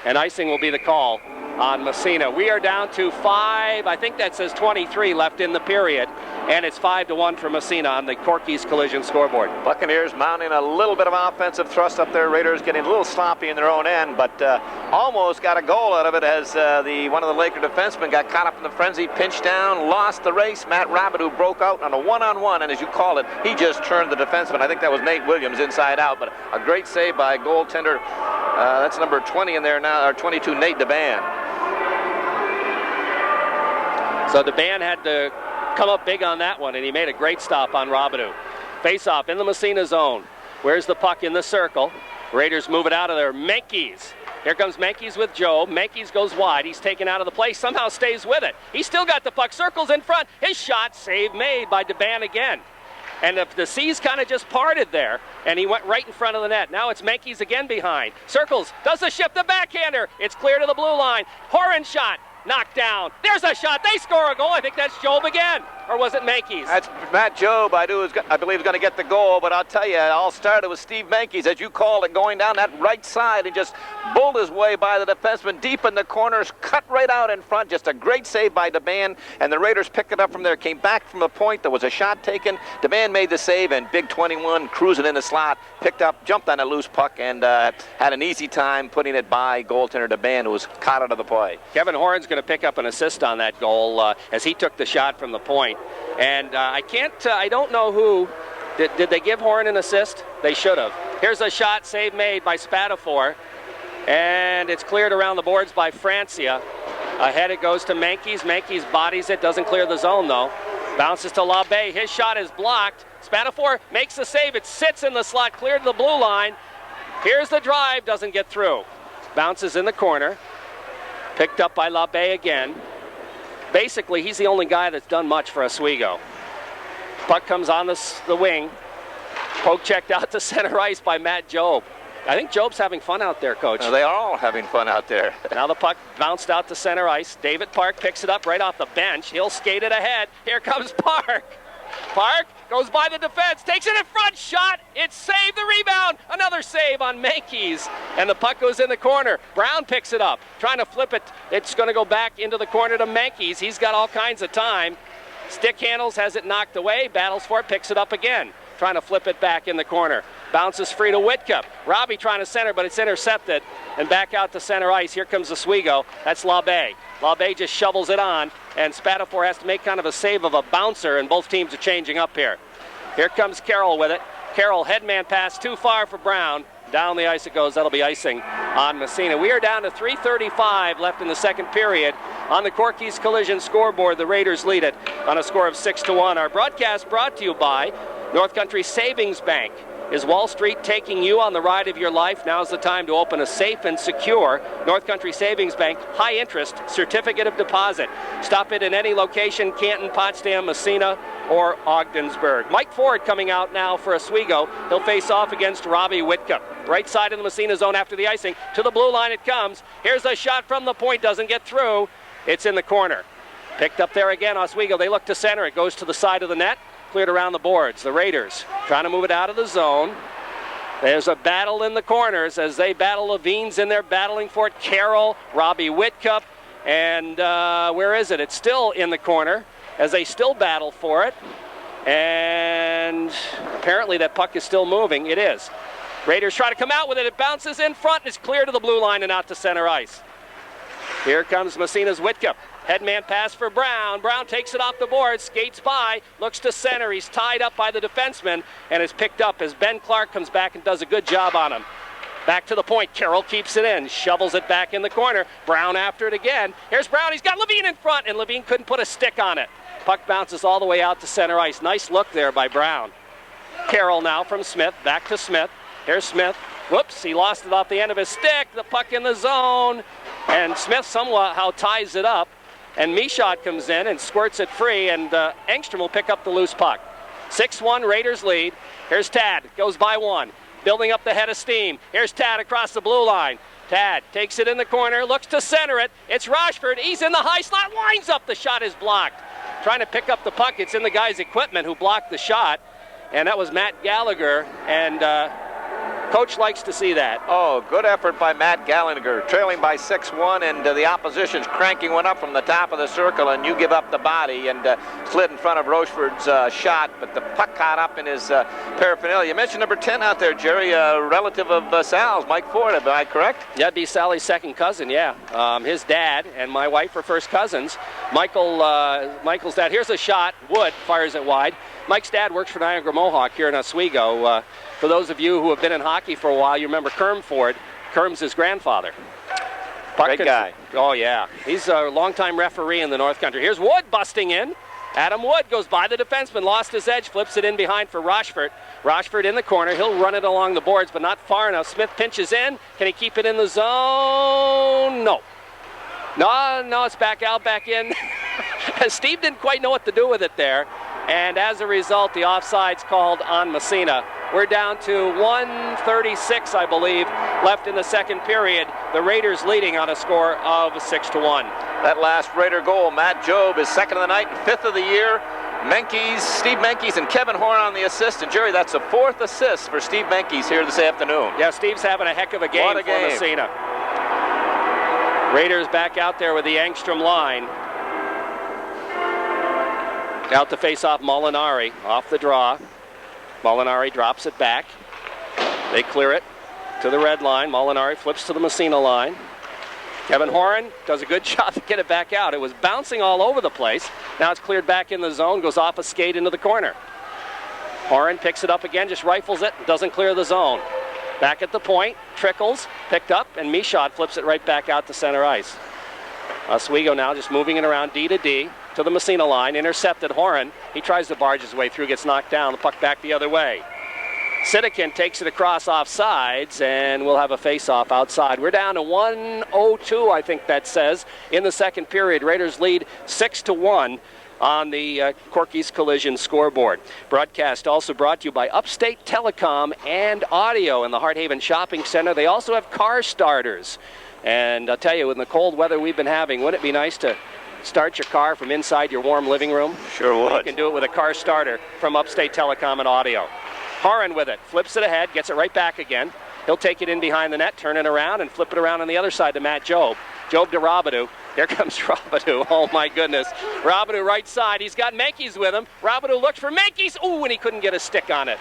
And icing will be the call on Massena. We are down to 5, I think that says 23 left in the period, and it's 5-1 for Massena on the Corky's Collision scoreboard. Buccaneers mounting a little bit of offensive thrust up there. Raiders getting a little sloppy in their own end, but almost got a goal out of it as one of the Laker defensemen got caught up in the frenzy, pinched down, lost the race. Matt Robidoux broke out on a one-on-one, and as you call it, he just turned the defenseman. I think that was Nate Williams inside out, but a great save by goaltender. That's number 20 in there now, or 22, Nate DeBan. So DeBan had to come up big on that one, and he made a great stop on Robidoux. Face-off in the Massena zone. Where's the puck in the circle? Raiders move it out of there. Menkes. Here comes Menkes with Joe. Menkes goes wide. He's taken out of the play. Somehow stays with it. He's still got the puck. Circles in front. His shot, save made by DeBan again. And the seas kind of just parted there, and he went right in front of the net. Now it's Menkes again behind. Circles, does the shift, the backhander. It's clear to the blue line. Horan shot. Knocked down. There's a shot. They score a goal. I think that's Job again. Or was it Menkes? That's Matt Job, I believe, is going to get the goal. But I'll tell you, it all started with Steve Menkes, as you called it, going down that right side and just bulled his way by the defenseman deep in the corners, cut right out in front. Just a great save by DeBan, and the Raiders picked it up from there. Came back from the point. There was a shot taken. DeBan made the save, and Big 21 cruising in the slot, picked up, jumped on a loose puck, and had an easy time putting it by goaltender DeBan, who was caught out of the play. Kevin Horan's going to pick up an assist on that goal as he took the shot from the point. And I don't know who. Did they give Horan an assist? They should have. Here's a shot, save made by Spatafor. And it's cleared around the boards by Francia. Ahead it goes to Menkes. Menkes bodies it, doesn't clear the zone though. Bounces to LaBaye. His shot is blocked. Spatafor makes the save. It sits in the slot, cleared to the blue line. Here's the drive, doesn't get through. Bounces in the corner. Picked up by LaBaye again. Basically, he's the only guy that's done much for Oswego. Puck comes on the wing. Poke checked out to center ice by Matt Job. I think Job's having fun out there, Coach. They are all having fun out there. Now the puck bounced out to center ice. David Park picks it up right off the bench. He'll skate it ahead. Here comes Park. Park goes by the defense, takes it in front, shot, it's saved, the rebound, another save on Menkes, and the puck goes in the corner. Brown picks it up, trying to flip it, it's going to go back into the corner to Menkes. He's got all kinds of time. Stick handles, has it knocked away, battles for it, picks it up again, trying to flip it back in the corner. Bounces free to Whitcup. Robbie trying to center, but it's intercepted, and back out to center ice. Here comes Oswego. That's LaBaye. LaBaye just shovels it on, and Spatafor has to make kind of a save of a bouncer, and both teams are changing up here. Here comes Carroll with it. Carroll, headman pass too far for Brown. Down the ice it goes. That'll be icing on Massena. We are down to 3:35 left in the second period. On the Corky's Collision scoreboard, the Raiders lead it on a score of 6-1. Our broadcast brought to you by North Country Savings Bank. Is Wall Street taking you on the ride of your life? Now's the time to open a safe and secure North Country Savings Bank high-interest certificate of deposit. Stop it in any location, Canton, Potsdam, Massena, or Ogdensburg. Mike Ford coming out now for Oswego. He'll face off against Robbie Whitcup. Right side of the Massena zone after the icing. To the blue line it comes. Here's a shot from the point, doesn't get through. It's in the corner. Picked up there again, Oswego. They look to center. It goes to the side of the net. Cleared around the boards. The Raiders trying to move it out of the zone. There's a battle in the corners as they battle. Levine's in there battling for it. Carroll, Robbie Whitcup, and where is it? It's still in the corner as they still battle for it. And apparently that puck is still moving. It is. Raiders try to come out with it. It bounces in front and it's clear to the blue line and out to center ice. Here comes Massena's Whitcup. Headman pass for Brown. Brown takes it off the board, skates by, looks to center. He's tied up by the defenseman and is picked up as Ben Clark comes back and does a good job on him. Back to the point. Carroll keeps it in, shovels it back in the corner. Brown after it again. Here's Brown. He's got Levine in front, and Levine couldn't put a stick on it. Puck bounces all the way out to center ice. Nice look there by Brown. Carroll now from Smith. Back to Smith. Here's Smith. Whoops, he lost it off the end of his stick. The puck in the zone. And Smith somehow ties it up. And Michaud comes in and squirts it free, and Engstrom will pick up the loose puck. 6-1 Raiders lead. Here's Tad, goes by one, building up the head of steam. Here's Tad across the blue line. Tad takes it in the corner, looks to center it. It's Rochford, he's in the high slot, winds up, the shot is blocked. Trying to pick up the puck, it's in the guy's equipment who blocked the shot, and that was Matt Gallagher, and Coach likes to see that. Oh, good effort by Matt Gallagher, trailing by 6-1, and the opposition's cranking one up from the top of the circle, and you give up the body, and slid in front of Rocheford's shot, but the puck caught up in his paraphernalia. You mentioned number 10 out there, Jerry, a relative of Sal's, Mike Ford, am I correct? Yeah, that'd be Sally's second cousin, yeah. His dad and my wife are first cousins. Michael's dad, here's a shot, Wood fires it wide. Mike's dad works for Niagara Mohawk here in Oswego. For those of you who have been in hockey for a while, you remember Kerm Ford. Kerm's his grandfather. Great guy. Oh, yeah. He's a longtime referee in the North Country. Here's Wood busting in. Adam Wood goes by the defenseman, lost his edge, flips it in behind for Rochford. Rochford in the corner. He'll run it along the boards, but not far enough. Smith pinches in. Can he keep it in the zone? No. No, it's back out, back in. Steve didn't quite know what to do with it there. And as a result, the offside's called on Massena. We're down to 1:36, I believe, left in the second period. The Raiders leading on a score of 6-1. That last Raider goal, Matt Job is second of the night and fifth of the year. Steve Menkes and Kevin Horn on the assist. And Jerry, that's the fourth assist for Steve Menkes here this afternoon. Yeah, Steve's having a heck of a game for Massena. Raiders back out there with the Engstrom line. Out to face off Molinari, off the draw. Molinari drops it back. They clear it to the red line. Molinari flips to the Massena line. Kevin Horan does a good job to get it back out. It was bouncing all over the place. Now it's cleared back in the zone, goes off a skate into the corner. Horan picks it up again, just rifles it, doesn't clear the zone. Back at the point, trickles, picked up, and Michaud flips it right back out to center ice. Oswego now just moving it around D to D to the Massena line, intercepted Horan. He tries to barge his way through, gets knocked down, the puck back the other way. Sidekin takes it across offsides, and we'll have a face-off outside. We're down to 1:02, I think that says, in the second period. Raiders lead 6-1 on the Corky's Collision scoreboard. Broadcast also brought to you by Upstate Telecom and Audio in the Hearthaven Shopping Center. They also have car starters. And I'll tell you, in the cold weather we've been having, wouldn't it be nice to start your car from inside your warm living room? Sure would. You can do it with a car starter from Upstate Telecom and Audio. Horan with it, flips it ahead, gets it right back again. He'll take it in behind the net, turn it around, and flip it around on the other side to Matt Job. Job to Robidoux. Here comes Robidoux. Oh, my goodness. Robidoux right side. He's got Menkes with him. Robidoux looks for Menkes. Ooh, and he couldn't get a stick on it.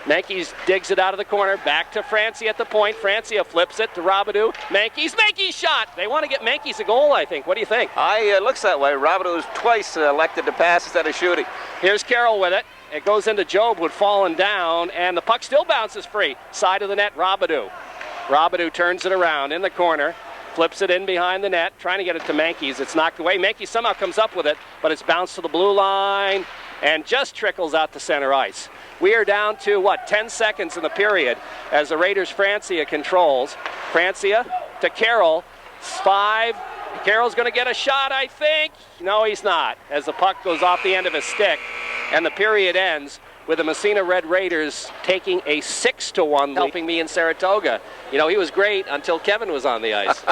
Menkes digs it out of the corner. Back to Francia at the point. Francia flips it to Robidoux. Menkes shot. They want to get Menkes a goal, I think. What do you think? It looks that way. Robidoux's twice elected to pass instead of shooting. Here's Carroll with it. It goes into Job, who had fallen down, and the puck still bounces free. Side of the net, Robidoux. Robidoux turns it around in the corner, flips it in behind the net, trying to get it to Menkes. It's knocked away. Menkes somehow comes up with it, but it's bounced to the blue line and just trickles out to center ice. We are down to, 10 seconds in the period as the Raiders' Francia controls. Francia to Carroll. 5. Carroll's going to get a shot, I think. No, he's not, as the puck goes off the end of his stick. And the period ends with the Massena Red Raiders taking a 6-1 lead. Helping me in Saratoga. You know, he was great until Kevin was on the ice.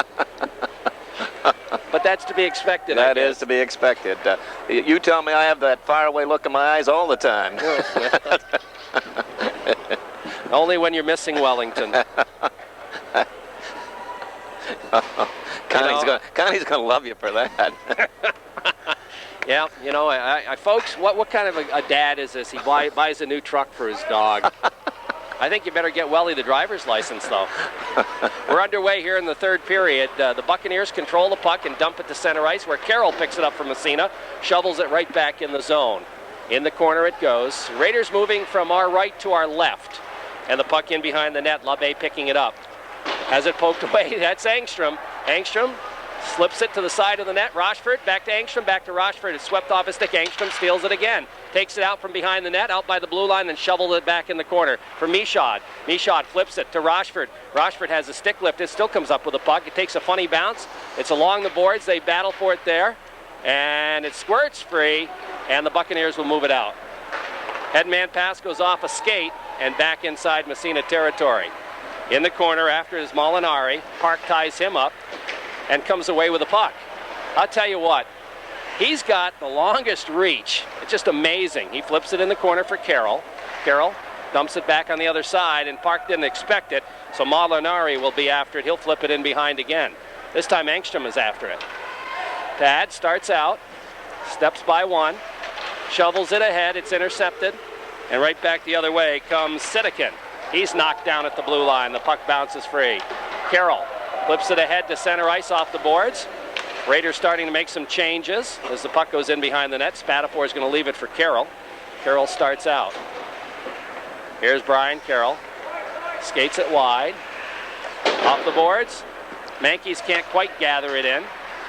But that's to be expected. That is to be expected. You tell me I have that faraway look in my eyes all the time. Only when you're missing Wellington. Connie's going to love you for that. Yeah, you know, folks, what kind of a dad is this? He buys a new truck for his dog. I think you better get Welly the driver's license, though. We're underway here in the third period. The Buccaneers control the puck and dump it to center ice, where Carroll picks it up from Massena, shovels it right back in the zone. In the corner it goes. Raiders moving from our right to our left. And the puck in behind the net, LaBe picking it up. Has it poked away, that's Angstrom. Angstrom slips it to the side of the net. Rochford, back to Angstrom, back to Rochford. It's swept off his stick. Angstrom steals it again. Takes it out from behind the net, out by the blue line, and shoveled it back in the corner for Michaud. Michaud flips it to Rochford. Rochford has a stick lift. It still comes up with a puck. It takes a funny bounce. It's along the boards. They battle for it there. And it squirts free, and the Buccaneers will move it out. Headman pass goes off a skate and back inside Massena territory. In the corner after is Molinari. Park ties him up and comes away with the puck. I'll tell you what, he's got the longest reach. It's just amazing. He flips it in the corner for Carroll. Carroll dumps it back on the other side, and Park didn't expect it, so Molinari will be after it. He'll flip it in behind again. This time Angstrom is after it. Tad starts out, steps by one, shovels it ahead. It's intercepted, and right back the other way comes Sidekin. He's knocked down at the blue line. The puck bounces free. Carroll flips it ahead to center ice off the boards. Raiders starting to make some changes as the puck goes in behind the net. Spatafor is going to leave it for Carroll. Carroll starts out. Here's Brian Carroll. Skates it wide. Off the boards. Mankeys can't quite gather it in,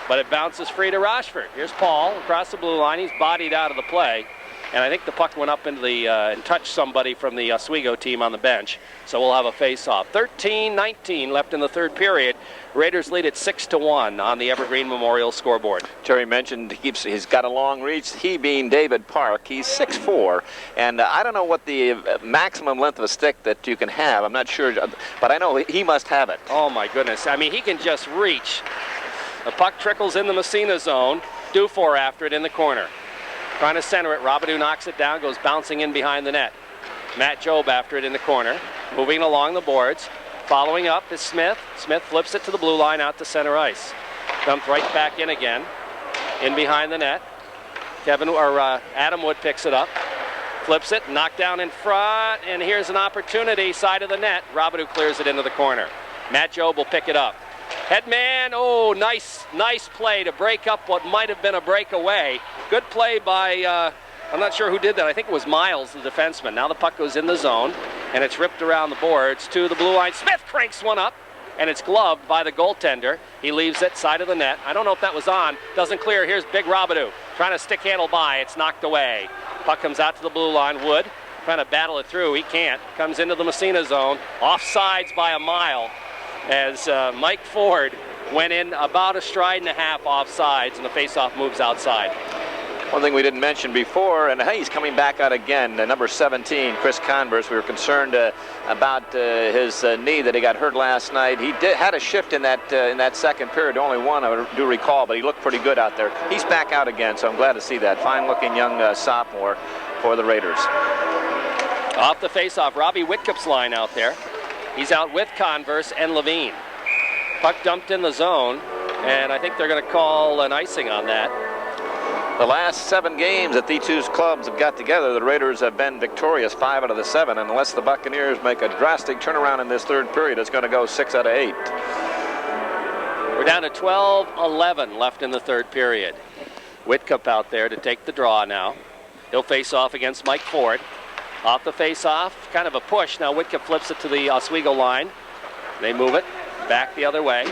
but it bounces free to Rochford. Here's Paul across the blue line. He's bodied out of the play. And I think the puck went up into the and touched somebody from the Oswego team on the bench. So we'll have a face-off. 13-19 left in the third period. Raiders lead at 6-1 on the Evergreen Memorial scoreboard. Terry mentioned he's got a long reach. He being David Park. He's 6'4", and I don't know what the maximum length of a stick that you can have. I'm not sure, but I know he must have it. Oh my goodness! I mean, he can just reach. The puck trickles in the Massena zone. Dufour after it in the corner. Trying to center it. Robidoux knocks it down, goes bouncing in behind the net. Matt Jobe after it in the corner. Moving along the boards. Following up is Smith. Smith flips it to the blue line out to center ice. Dumped right back in again. In behind the net. Adam Wood picks it up. Flips it, knocked down in front, and here's an opportunity, side of the net. Robidoux clears it into the corner. Matt Jobe will pick it up. Headman, oh, nice play to break up what might have been a breakaway. Good play by, I'm not sure who did that. I think it was Miles, the defenseman. Now the puck goes in the zone, and it's ripped around the boards to the blue line. Smith cranks one up, and it's gloved by the goaltender. He leaves it side of the net. I don't know if that was on. Doesn't clear. Here's Big Robidoux trying to stick handle by. It's knocked away. Puck comes out to the blue line. Wood trying to battle it through. He can't. Comes into the Massena zone. Offsides by a mile, as Mike Ford went in about a stride and a half offsides, and the faceoff moves outside. One thing we didn't mention before, and hey, he's coming back out again, number 17, Chris Converse. We were concerned about his knee that he got hurt last night. He had a shift in that second period, only one I do recall, but he looked pretty good out there. He's back out again, so I'm glad to see that. Fine-looking young sophomore for the Raiders. Off the faceoff, Robbie Whitkup's line out there. He's out with Converse and Levine. Puck dumped in the zone, and I think they're going to call an icing on that. The last 7 games that these two clubs have got together, the Raiders have been victorious 5 out of the 7. And unless the Buccaneers make a drastic turnaround in this third period, it's going to go 6 out of 8. We're down to 12-11 left in the third period. Whitcup out there to take the draw now. He'll face off against Mike Ford. Off the face-off, kind of a push. Now Whitcup flips it to the Oswego line. They move it back the other way.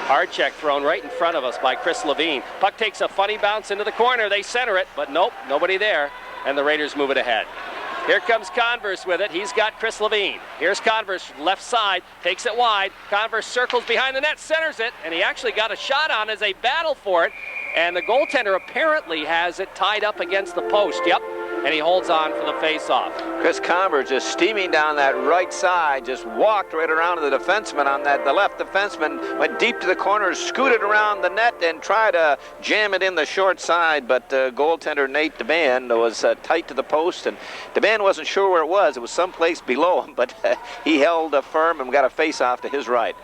Hard check thrown right in front of us by Chris Levine. Puck takes a funny bounce into the corner. They center it, but nope, nobody there. And the Raiders move it ahead. Here comes Converse with it. He's got Chris Levine. Here's Converse, left side, takes it wide. Converse circles behind the net, centers it, and he actually got a shot on as they battle for it. And the goaltender apparently has it tied up against the post. Yep. And he holds on for the face-off. Chris Converse just steaming down that right side, just walked right around to the defenseman on that. The left defenseman went deep to the corner, scooted around the net, and tried to jam it in the short side. But goaltender Nate DeBan was tight to the post, and DeBan wasn't sure where it was. It was someplace below him, but he held firm and got a face-off to his right.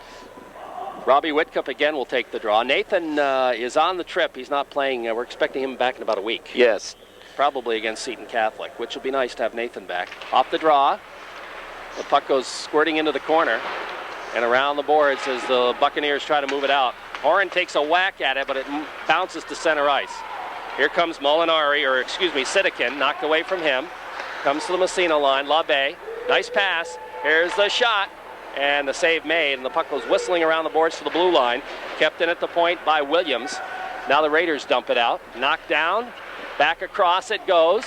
Robbie Whitcup again will take the draw. Nathan is on the trip. He's not playing. We're expecting him back in about a week. Yes. Probably against Seton Catholic, which will be nice to have Nathan back. Off the draw. The puck goes squirting into the corner and around the boards as the Buccaneers try to move it out. Horan takes a whack at it, but it bounces to center ice. Here comes Sidekin, knocked away from him. Comes to the Massena line, LaBay, nice pass. Here's the shot, and the save made, and the puck goes whistling around the boards to the blue line. Kept in at the point by Williams. Now the Raiders dump it out. Knocked down, back across it goes,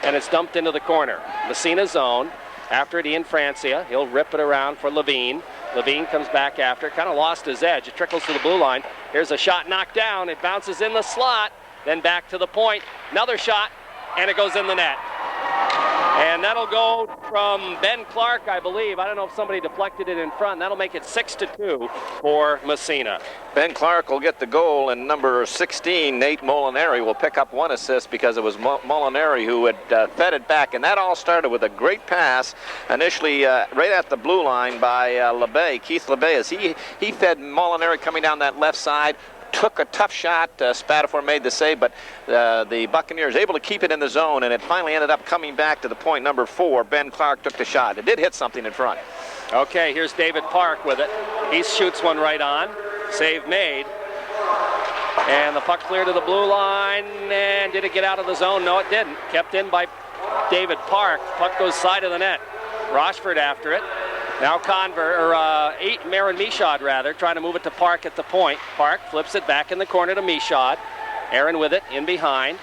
and it's dumped into the corner. Massena zone. After it, Ian Francia. He'll rip it around for Levine. Levine comes back after it, kind of lost his edge. It trickles to the blue line. Here's a shot knocked down. It bounces in the slot, then back to the point. Another shot, and it goes in the net. And that'll go from Ben Clark, I believe. I don't know if somebody deflected it in front. That'll make it 6-2 for Massena. Ben Clark will get the goal, and number 16, Nate Molinari, will pick up one assist because it was Molinari who had fed it back. And that all started with a great pass initially right at the blue line by LaBay, Keith LaBay, as he fed Molinari coming down that left side. Took a tough shot. Spatafor made the save, but the Buccaneers able to keep it in the zone, and it finally ended up coming back to the point number 4. Ben Clark took the shot. It did hit something in front. Okay, here's David Park with it. He shoots one right on. Save made. And the puck cleared to the blue line, and did it get out of the zone? No, it didn't. Kept in by David Park. Puck goes side of the net. Rochford after it. Now Marin Michaud, rather, trying to move it to Park at the point. Park flips it back in the corner to Michaud. Aaron with it, in behind.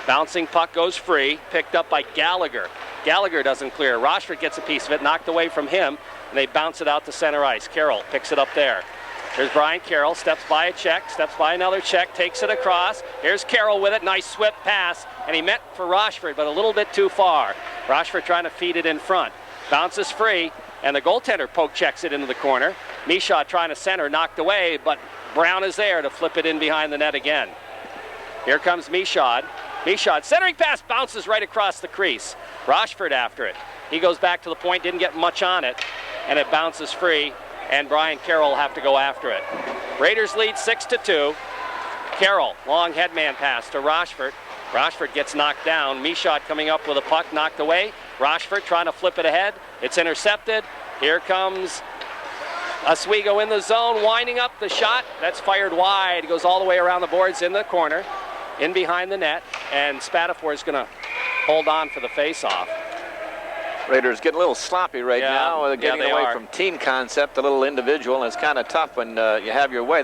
Bouncing puck goes free, picked up by Gallagher. Gallagher doesn't clear. Rochford gets a piece of it, knocked away from him, and they bounce it out to center ice. Carroll picks it up there. Here's Brian Carroll, steps by a check, steps by another check, takes it across. Here's Carroll with it, nice swift pass, and he meant for Rochford, but a little bit too far. Rochford trying to feed it in front. Bounces free. And the goaltender poke checks it into the corner. Michaud trying to center, knocked away, but Brown is there to flip it in behind the net again. Here comes Michaud. Michaud, centering pass, bounces right across the crease. Rochford after it. He goes back to the point, didn't get much on it, and it bounces free, and Brian Carroll will have to go after it. Raiders lead 6-2. Carroll, long headman pass to Rochford. Rochford gets knocked down. Michaud coming up with a puck, knocked away. Rochford trying to flip it ahead. It's intercepted. Here comes Oswego in the zone, winding up the shot. That's fired wide. It goes all the way around the boards in the corner, in behind the net, and Spatafor is going to hold on for the face-off. Raiders getting a little sloppy right now. They're getting away from team concept, a little individual, and it's kind of tough when you have your way.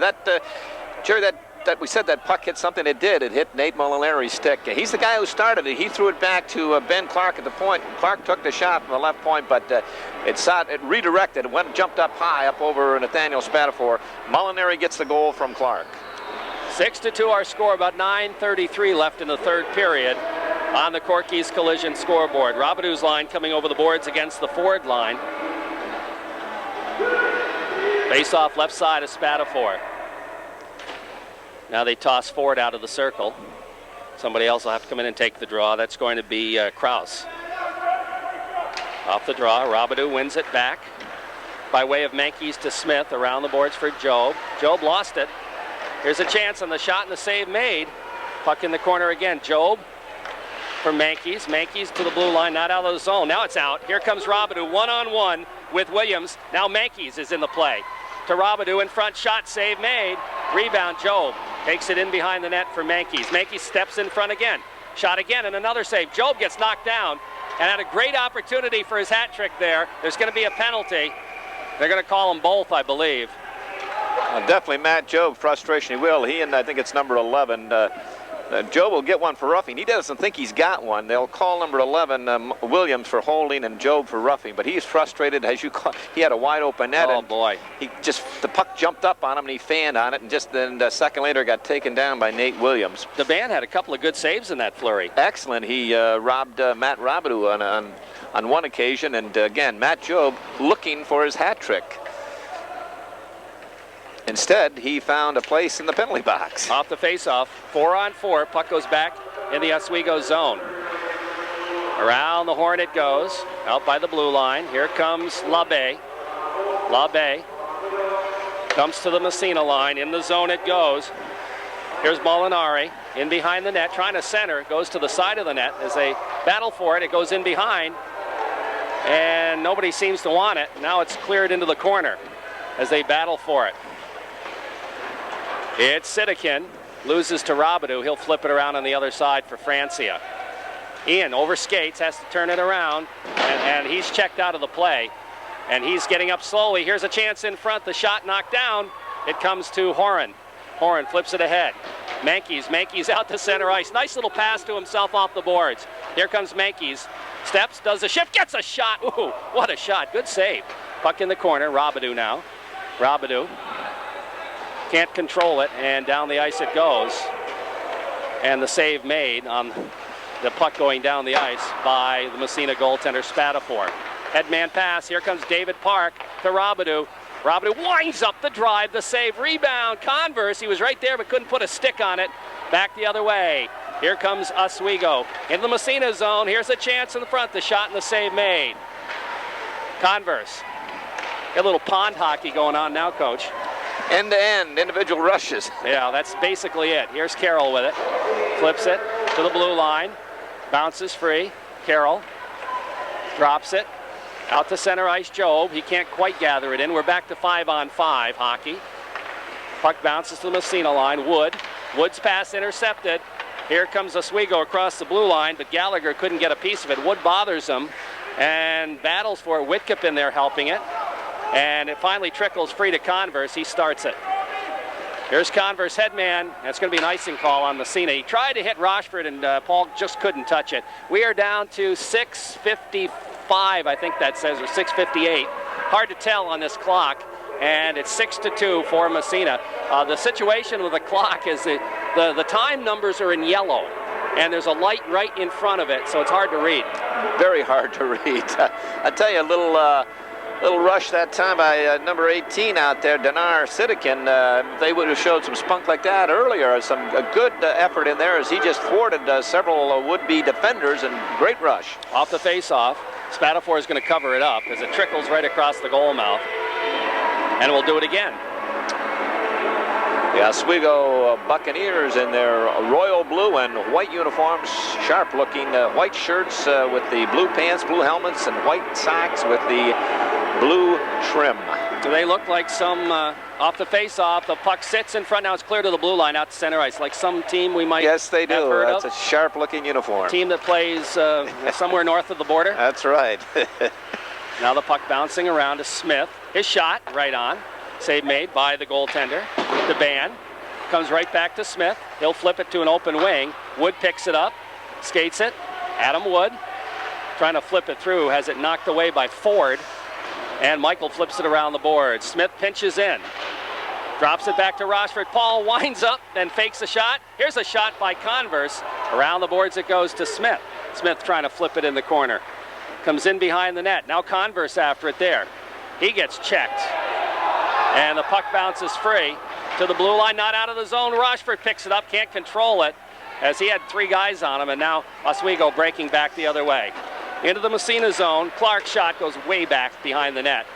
Jerry, that we said that puck hit something. It did. It hit Nate Molinari's stick. He's the guy who started it. He threw it back to Ben Clark at the point. Clark took the shot from the left point, but it redirected. It jumped up high up over Nathaniel Spatafor. Molinari gets the goal from Clark. 6-2 our score. About 9:33 left in the third period on the Corky's Collision scoreboard. Robidoux line coming over the boards against the Ford line. Face off left side of Spatafor. Now they toss Ford out of the circle. Somebody else will have to come in and take the draw. That's going to be Krause. Off the draw, Robidoux wins it back by way of Mankeys to Smith. Around the boards for Job. Job lost it. Here's a chance on the shot and the save made. Puck in the corner again. Job for Mankeys. Mankeys to the blue line, not out of the zone. Now it's out. Here comes Robidoux one-on-one with Williams. Now Mankeys is in the play. To Robidoux in front, shot, save made. Rebound, Job takes it in behind the net for Mankeys. Mankeys steps in front again. Shot again and another save. Job gets knocked down and had a great opportunity for his hat trick there. There's going to be a penalty. They're going to call them both, I believe. Definitely Matt Job, frustration. He will. He and I think it's number 11. Job will get one for roughing. He doesn't think he's got one. They'll call number 11 Williams for holding and Job for roughing. But he's frustrated, as you call. He had a wide open net. Oh boy! The puck jumped up on him and he fanned on it, and just then a second later got taken down by Nate Williams. DeBan had a couple of good saves in that flurry. Excellent. He robbed Matt Robidoux on one occasion, and again Matt Job looking for his hat trick. Instead, he found a place in the penalty box. Off the face-off, 4-on-4. Puck goes back in the Oswego zone. Around the horn it goes, out by the blue line. Here comes LaBay. LaBay comes to the Massena line. In the zone it goes. Here's Molinari in behind the net, trying to center. Goes to the side of the net as they battle for it. It goes in behind. and nobody seems to want it. Now it's cleared into the corner as they battle for it. It's Sidekin, loses to Robidoux. He'll flip it around on the other side for Francia. Ian over skates, has to turn it around, and he's checked out of the play. And he's getting up slowly. Here's a chance in front. The shot knocked down. It comes to Horan. Horan flips it ahead. Mankeys out to center ice. Nice little pass to himself off the boards. Here comes Mankeys. Steps, does a shift, gets a shot. Ooh, what a shot. Good save. Puck in the corner. Robidoux now. Robidoux can't control it, and down the ice it goes. And the save made on the puck going down the ice by the Massena goaltender Spatafor. Headman pass. Here comes David Park to Robidoux. Robidoux winds up the drive, the save, rebound. Converse, he was right there but couldn't put a stick on it. Back the other way. Here comes Oswego in the Massena zone. Here's a chance in the front. The shot and the save made. Converse. Got a little pond hockey going on now, Coach. End-to-end, individual rushes. Yeah, that's basically it. Here's Carroll with it. Flips it to the blue line. Bounces free. Carroll drops it. Out to center ice, Job. He can't quite gather it in. We're back to 5-on-5 hockey. Puck bounces to the Massena line. Wood's pass intercepted. Here comes Oswego across the blue line, but Gallagher couldn't get a piece of it. Wood bothers him and battles for it. Whitcup in there helping it. And it finally trickles free to Converse. He starts it. Here's Converse headman. That's going to be an icing call on Massena. He tried to hit Rochford, and Paul just couldn't touch it. We are down to 6:55, I think that says, or 6:58. Hard to tell on this clock. And it's 6-2 for Massena. The situation with the clock is the time numbers are in yellow, and there's a light right in front of it, so it's hard to read. Very hard to read. I tell you, a little rush that time by number 18 out there, Dinar Sidekin. They would have showed some spunk like that earlier. A good effort in there as he just thwarted several would-be defenders, and great rush. Off the face-off, Spatafor is going to cover it up as it trickles right across the goal mouth. And we'll do it again. The Oswego Buccaneers in their royal blue and white uniforms, sharp-looking white shirts with the blue pants, blue helmets, and white socks with the blue trim. Do they look like some, off the face-off, the puck sits in front, now it's clear to the blue line out to center ice, like some team we might Yes, they do. have heard That's of. a sharp-looking uniform. Team that plays somewhere north of the border. That's right. Now the puck bouncing around to Smith. His shot, right on. Save made by the goaltender. DeBan comes right back to Smith. He'll flip it to an open wing. Wood picks it up, skates it. Adam Wood trying to flip it through, has it knocked away by Ford. And Michael flips it around the board. Smith pinches in. Drops it back to Rochford. Paul winds up and fakes a shot. Here's a shot by Converse. Around the boards it goes to Smith. Smith trying to flip it in the corner. Comes in behind the net. Now Converse after it there. He gets checked. And the puck bounces free to the blue line, not out of the zone. Rochford picks it up, can't control it as he had three guys on him, and now Oswego breaking back the other way. Into the Massena zone. Clark's shot goes way back behind the net.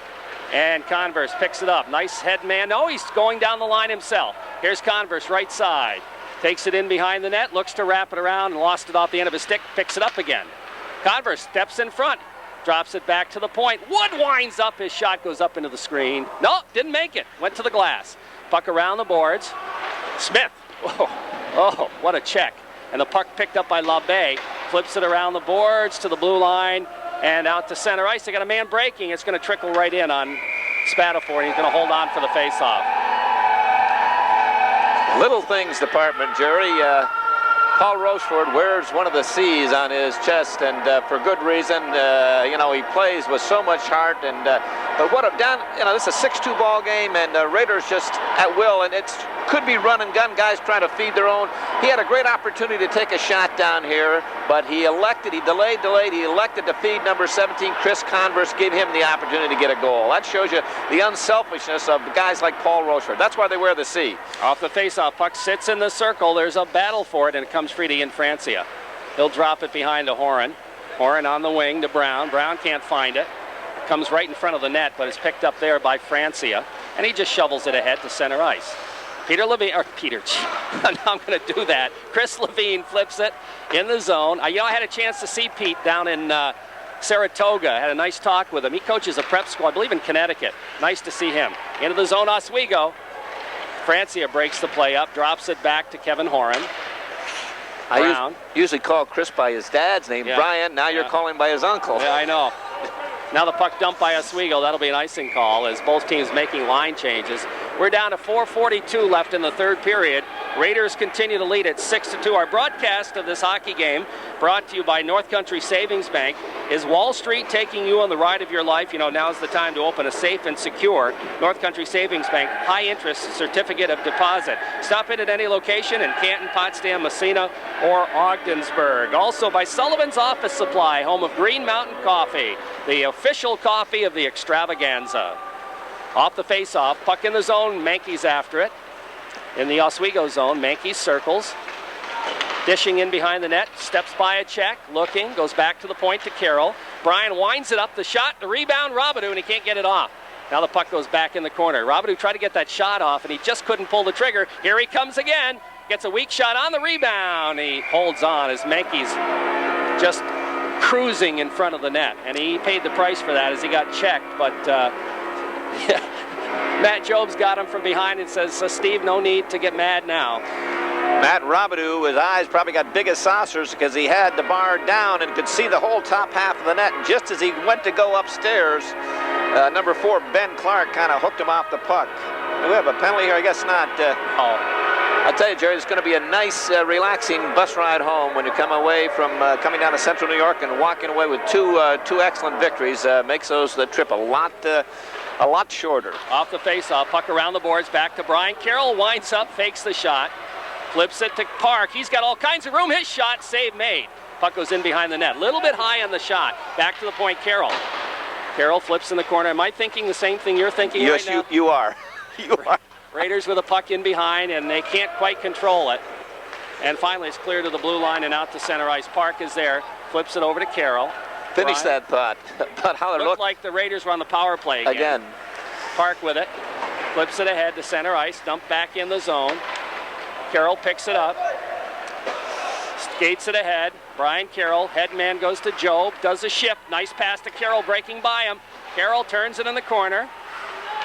And Converse picks it up. Nice head man. No, he's going down the line himself. Here's Converse, right side. Takes it in behind the net, looks to wrap it around, and lost it off the end of his stick, picks it up again. Converse steps in front, drops it back to the point. Wood winds up, his shot goes up into the screen. No, didn't make it, went to the glass. Puck around the boards. Smith, oh, what a check. And the puck picked up by LaBay, flips it around the boards to the blue line and out to center ice. They got a man breaking. It's going to trickle right in on Spatafor, and he's going to hold on for the faceoff. Little things department, Jerry. Paul Rochford wears one of the C's on his chest, and for good reason. He plays with so much heart. And but what I've done, this is a 6-2 ball game, and Raiders just at will, and it could be run and gun, guys trying to feed their own. He had a great opportunity to take a shot down here, but he delayed, he elected to feed number 17, Chris Converse, gave him the opportunity to get a goal. That shows you the unselfishness of guys like Paul Rochford. That's why they wear the C. Off the faceoff, puck sits in the circle. There's a battle for it, and it comes free to Ian Francia. He'll drop it behind to Horan. Horan on the wing to Brown. Brown can't find it. Comes right in front of the net, but it's picked up there by Francia, and he just shovels it ahead to center ice. Now I'm going to do that. Chris Levine flips it in the zone. I had a chance to see Pete down in Saratoga. Had a nice talk with him. He coaches a prep school, I believe, in Connecticut. Nice to see him. Into the zone, Oswego. Francia breaks the play up, drops it back to Kevin Horan. I usually call Chris by his dad's name, Brian. Now you're calling by his uncle. Yeah, I know. Now the puck dumped by Oswego. That'll be an icing call as both teams making line changes. We're down to 4:42 left in the third period. Raiders continue to lead at 6-2. Our broadcast of this hockey game, brought to you by North Country Savings Bank. Is Wall Street taking you on the ride of your life? You know, now's the time to open a safe and secure North Country Savings Bank high-interest certificate of deposit. Stop in at any location in Canton, Potsdam, Massena, or Ogdensburg. Also by Sullivan's Office Supply, home of Green Mountain Coffee, the official coffee of the extravaganza. Off the face-off, puck in the zone, Mankey's after it. In the Oswego zone, Mankey circles. Dishing in behind the net, steps by a check, looking, goes back to the point to Carroll. Brian winds it up, the shot, the rebound, Robidoux, and he can't get it off. Now the puck goes back in the corner. Robidoux tried to get that shot off, and he just couldn't pull the trigger. Here he comes again, gets a weak shot on the rebound. He holds on as Mankey's just cruising in front of the net, and he paid the price for that as he got checked, but Matt Jobs got him from behind and says, Steve, no need to get mad now. Matt Robidoux, his eyes probably got big as saucers because he had the bar down and could see the whole top half of the net. And just as he went to go upstairs, number 4, Ben Clark, kind of hooked him off the puck. Do we have a penalty here? I guess not. I'll tell you, Jerry, it's going to be a nice, relaxing bus ride home when you come away from coming down to Central New York and walking away with two excellent victories. Makes the trip a lot shorter. Off the face-off, puck around the boards, back to Brian. Carroll winds up, fakes the shot, flips it to Park. He's got all kinds of room. His shot, save made. Puck goes in behind the net. Little bit high on the shot. Back to the point, Carroll. Carroll flips in the corner. Am I thinking the same thing you're thinking right now? Yes, you are. You are. Raiders with a puck in behind, and they can't quite control it. And finally, it's clear to the blue line and out to center ice. Park is there, flips it over to Carroll. Finish that thought. But how it looked like the Raiders were on the power play again. Park with it, flips it ahead to center ice, dumped back in the zone. Carroll picks it up, skates it ahead. Brian Carroll, head man goes to Job, does a shift. Nice pass to Carroll, breaking by him. Carroll turns it in the corner.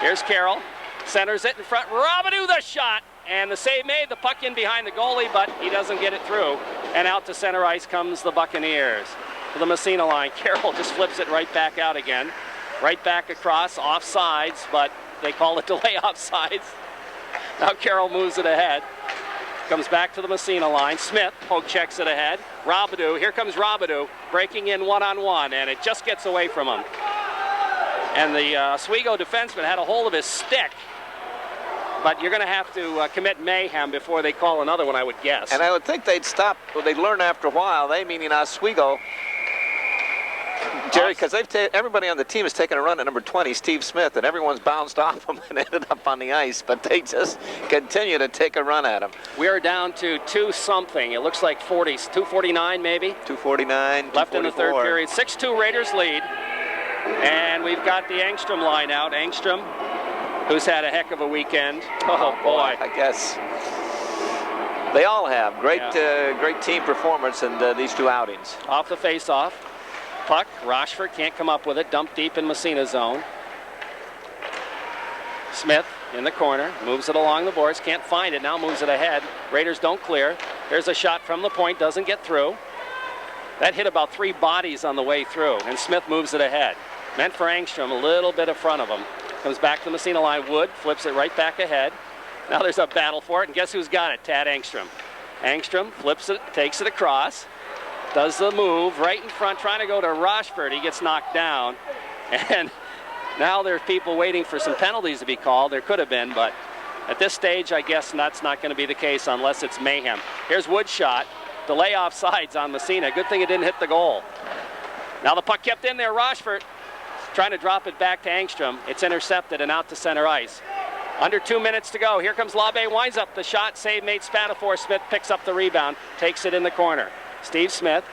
Here's Carroll, centers it in front. Robidoux the shot, and the save made. The puck in behind the goalie, but he doesn't get it through. And out to center ice comes the Buccaneers. To the Massena line, Carroll just flips it right back out again. Right back across, offsides, but they call it delay offsides. Now Carroll moves it ahead. Comes back to the Massena line. Smith poke checks it ahead. Robidoux, here comes Robidoux, breaking in one-on-one, and it just gets away from him. And the Oswego defenseman had a hold of his stick. But you're going to have to commit mayhem before they call another one, I would guess. And I would think they'd stop, or they'd learn after a while, they meaning Oswego, Jerry, because everybody on the team has taken a run at number 20, Steve Smith, and everyone's bounced off him and ended up on the ice, but they just continue to take a run at him. We are down to 2-something. It looks like 2:49 maybe. 2:49, left in the third period. 6-2 Raiders lead. And we've got the Angstrom line out. Angstrom, who's had a heck of a weekend. Oh boy. I guess they all have. Great team performance in these two outings. Off the face-off. Puck, Rochford can't come up with it. Dumped deep in Massena zone. Smith in the corner, moves it along the boards, can't find it, now moves it ahead. Raiders don't clear. There's a shot from the point, doesn't get through. That hit about 3 bodies on the way through, and Smith moves it ahead. Meant for Angstrom, a little bit in front of him. Comes back to the Massena line, Wood flips it right back ahead. Now there's a battle for it, and guess who's got it? Tad Angstrom. Angstrom flips it, takes it across. Does the move right in front, trying to go to Rochford. He gets knocked down. And now there's people waiting for some penalties to be called. There could have been, but at this stage, I guess that's not going to be the case unless it's mayhem. Here's Wood's shot. Delay offsides on Massena. Good thing it didn't hit the goal. Now the puck kept in there. Rochford trying to drop it back to Angstrom. It's intercepted and out to center ice. Under 2 minutes to go. Here comes Labe, winds up the shot. Save made Spatafor. Smith picks up the rebound, takes it in the corner. Steve Smith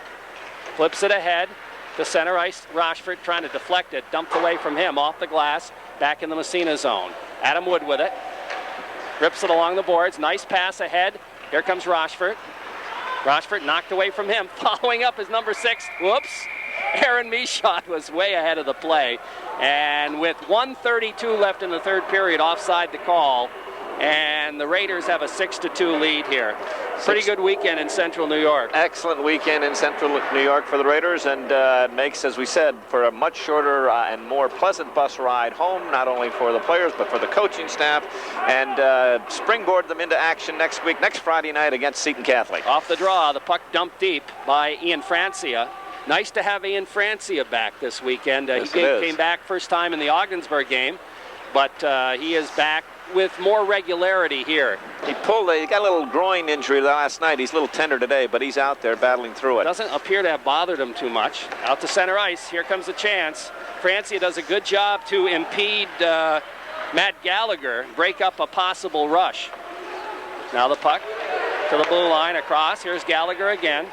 flips it ahead to center ice. Rochford trying to deflect it, dumped away from him off the glass, back in the Massena zone. Adam Wood with it, rips it along the boards. Nice pass ahead. Here comes Rochford. Rochford knocked away from him. Following up is number 6. Whoops. Aaron Michaud was way ahead of the play. And with 1:32 left in the third period, offside the call. And the Raiders have a 6-2 lead here. Pretty good weekend in Central New York. Excellent weekend in Central New York for the Raiders, and it makes, as we said, for a much shorter and more pleasant bus ride home, not only for the players but for the coaching staff, and springboard them into action next week, next Friday night against Seton Catholic. Off the draw, the puck dumped deep by Ian Francia. Nice to have Ian Francia back this weekend. Yes, he came back first time in the Ogdensburg game, but he is back with more regularity here. He got a little groin injury last night. He's a little tender today, but he's out there battling through it. Doesn't appear to have bothered him too much. Out to center ice. Here comes the chance. Francia does a good job to impede Matt Gallagher, break up a possible rush. Now the puck to the blue line across. Here's Gallagher again.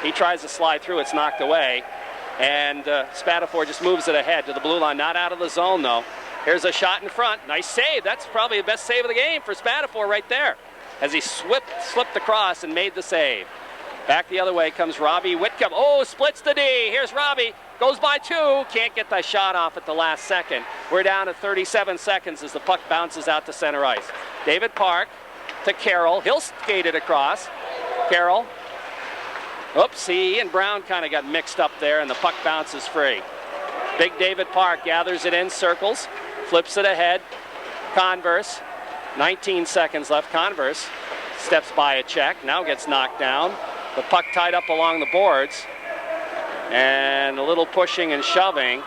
He tries to slide through. It's knocked away. And Spatafor just moves it ahead to the blue line. Not out of the zone, though. Here's a shot in front. Nice save. That's probably the best save of the game for Spatafor right there, as he slipped across and made the save. Back the other way comes Robbie Whitcomb. Oh, splits the D. Here's Robbie. Goes by two. Can't get the shot off at the last second. We're down to 37 seconds as the puck bounces out to center ice. David Park to Carroll. He'll skate it across. Carroll. Oops, he and Brown kind of got mixed up there, and the puck bounces free. Big David Park gathers it in, circles. Flips it ahead. Converse, 19 seconds left. Converse steps by a check, now gets knocked down. The puck tied up along the boards. And a little pushing and shoving.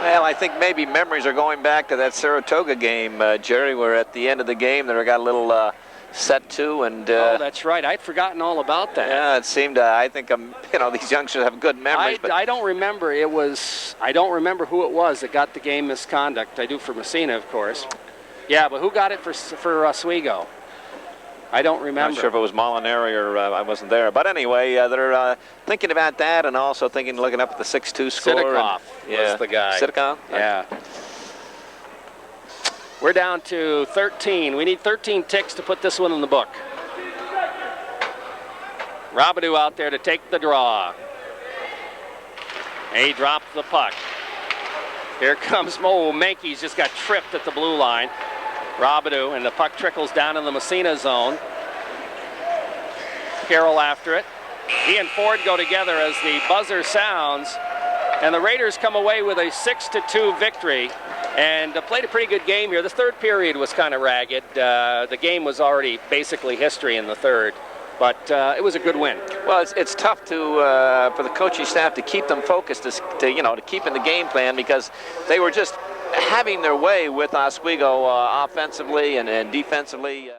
Well, I think maybe memories are going back to that Saratoga game, Jerry, where at the end of the game they got a little set to, and oh, that's right. I'd forgotten all about that. Yeah, it seemed. I think these youngsters have good memories. But I don't remember. I don't remember who it was that got the game misconduct. I do for Massena, of course. Yeah, but who got it for Oswego? I don't remember. Not sure if it was Molinari or I wasn't there. But anyway, they're thinking about that, and also looking up at the 6-2 score. Sidikoff was the guy. Sidikoff? Yeah. We're down to 13. We need 13 ticks to put this one in the book. Robidoux out there to take the draw. And he dropped the puck. Here comes Mankey's just got tripped at the blue line. Robidoux, and the puck trickles down in the Massena zone. Carroll after it. He and Ford go together as the buzzer sounds. And the Raiders come away with a 6-2 victory and played a pretty good game here. The third period was kind of ragged. The game was already basically history in the third, but it was a good win. Well, it's tough for the coaching staff to keep them focused, to keep in the game plan, because they were just having their way with Oswego offensively and defensively.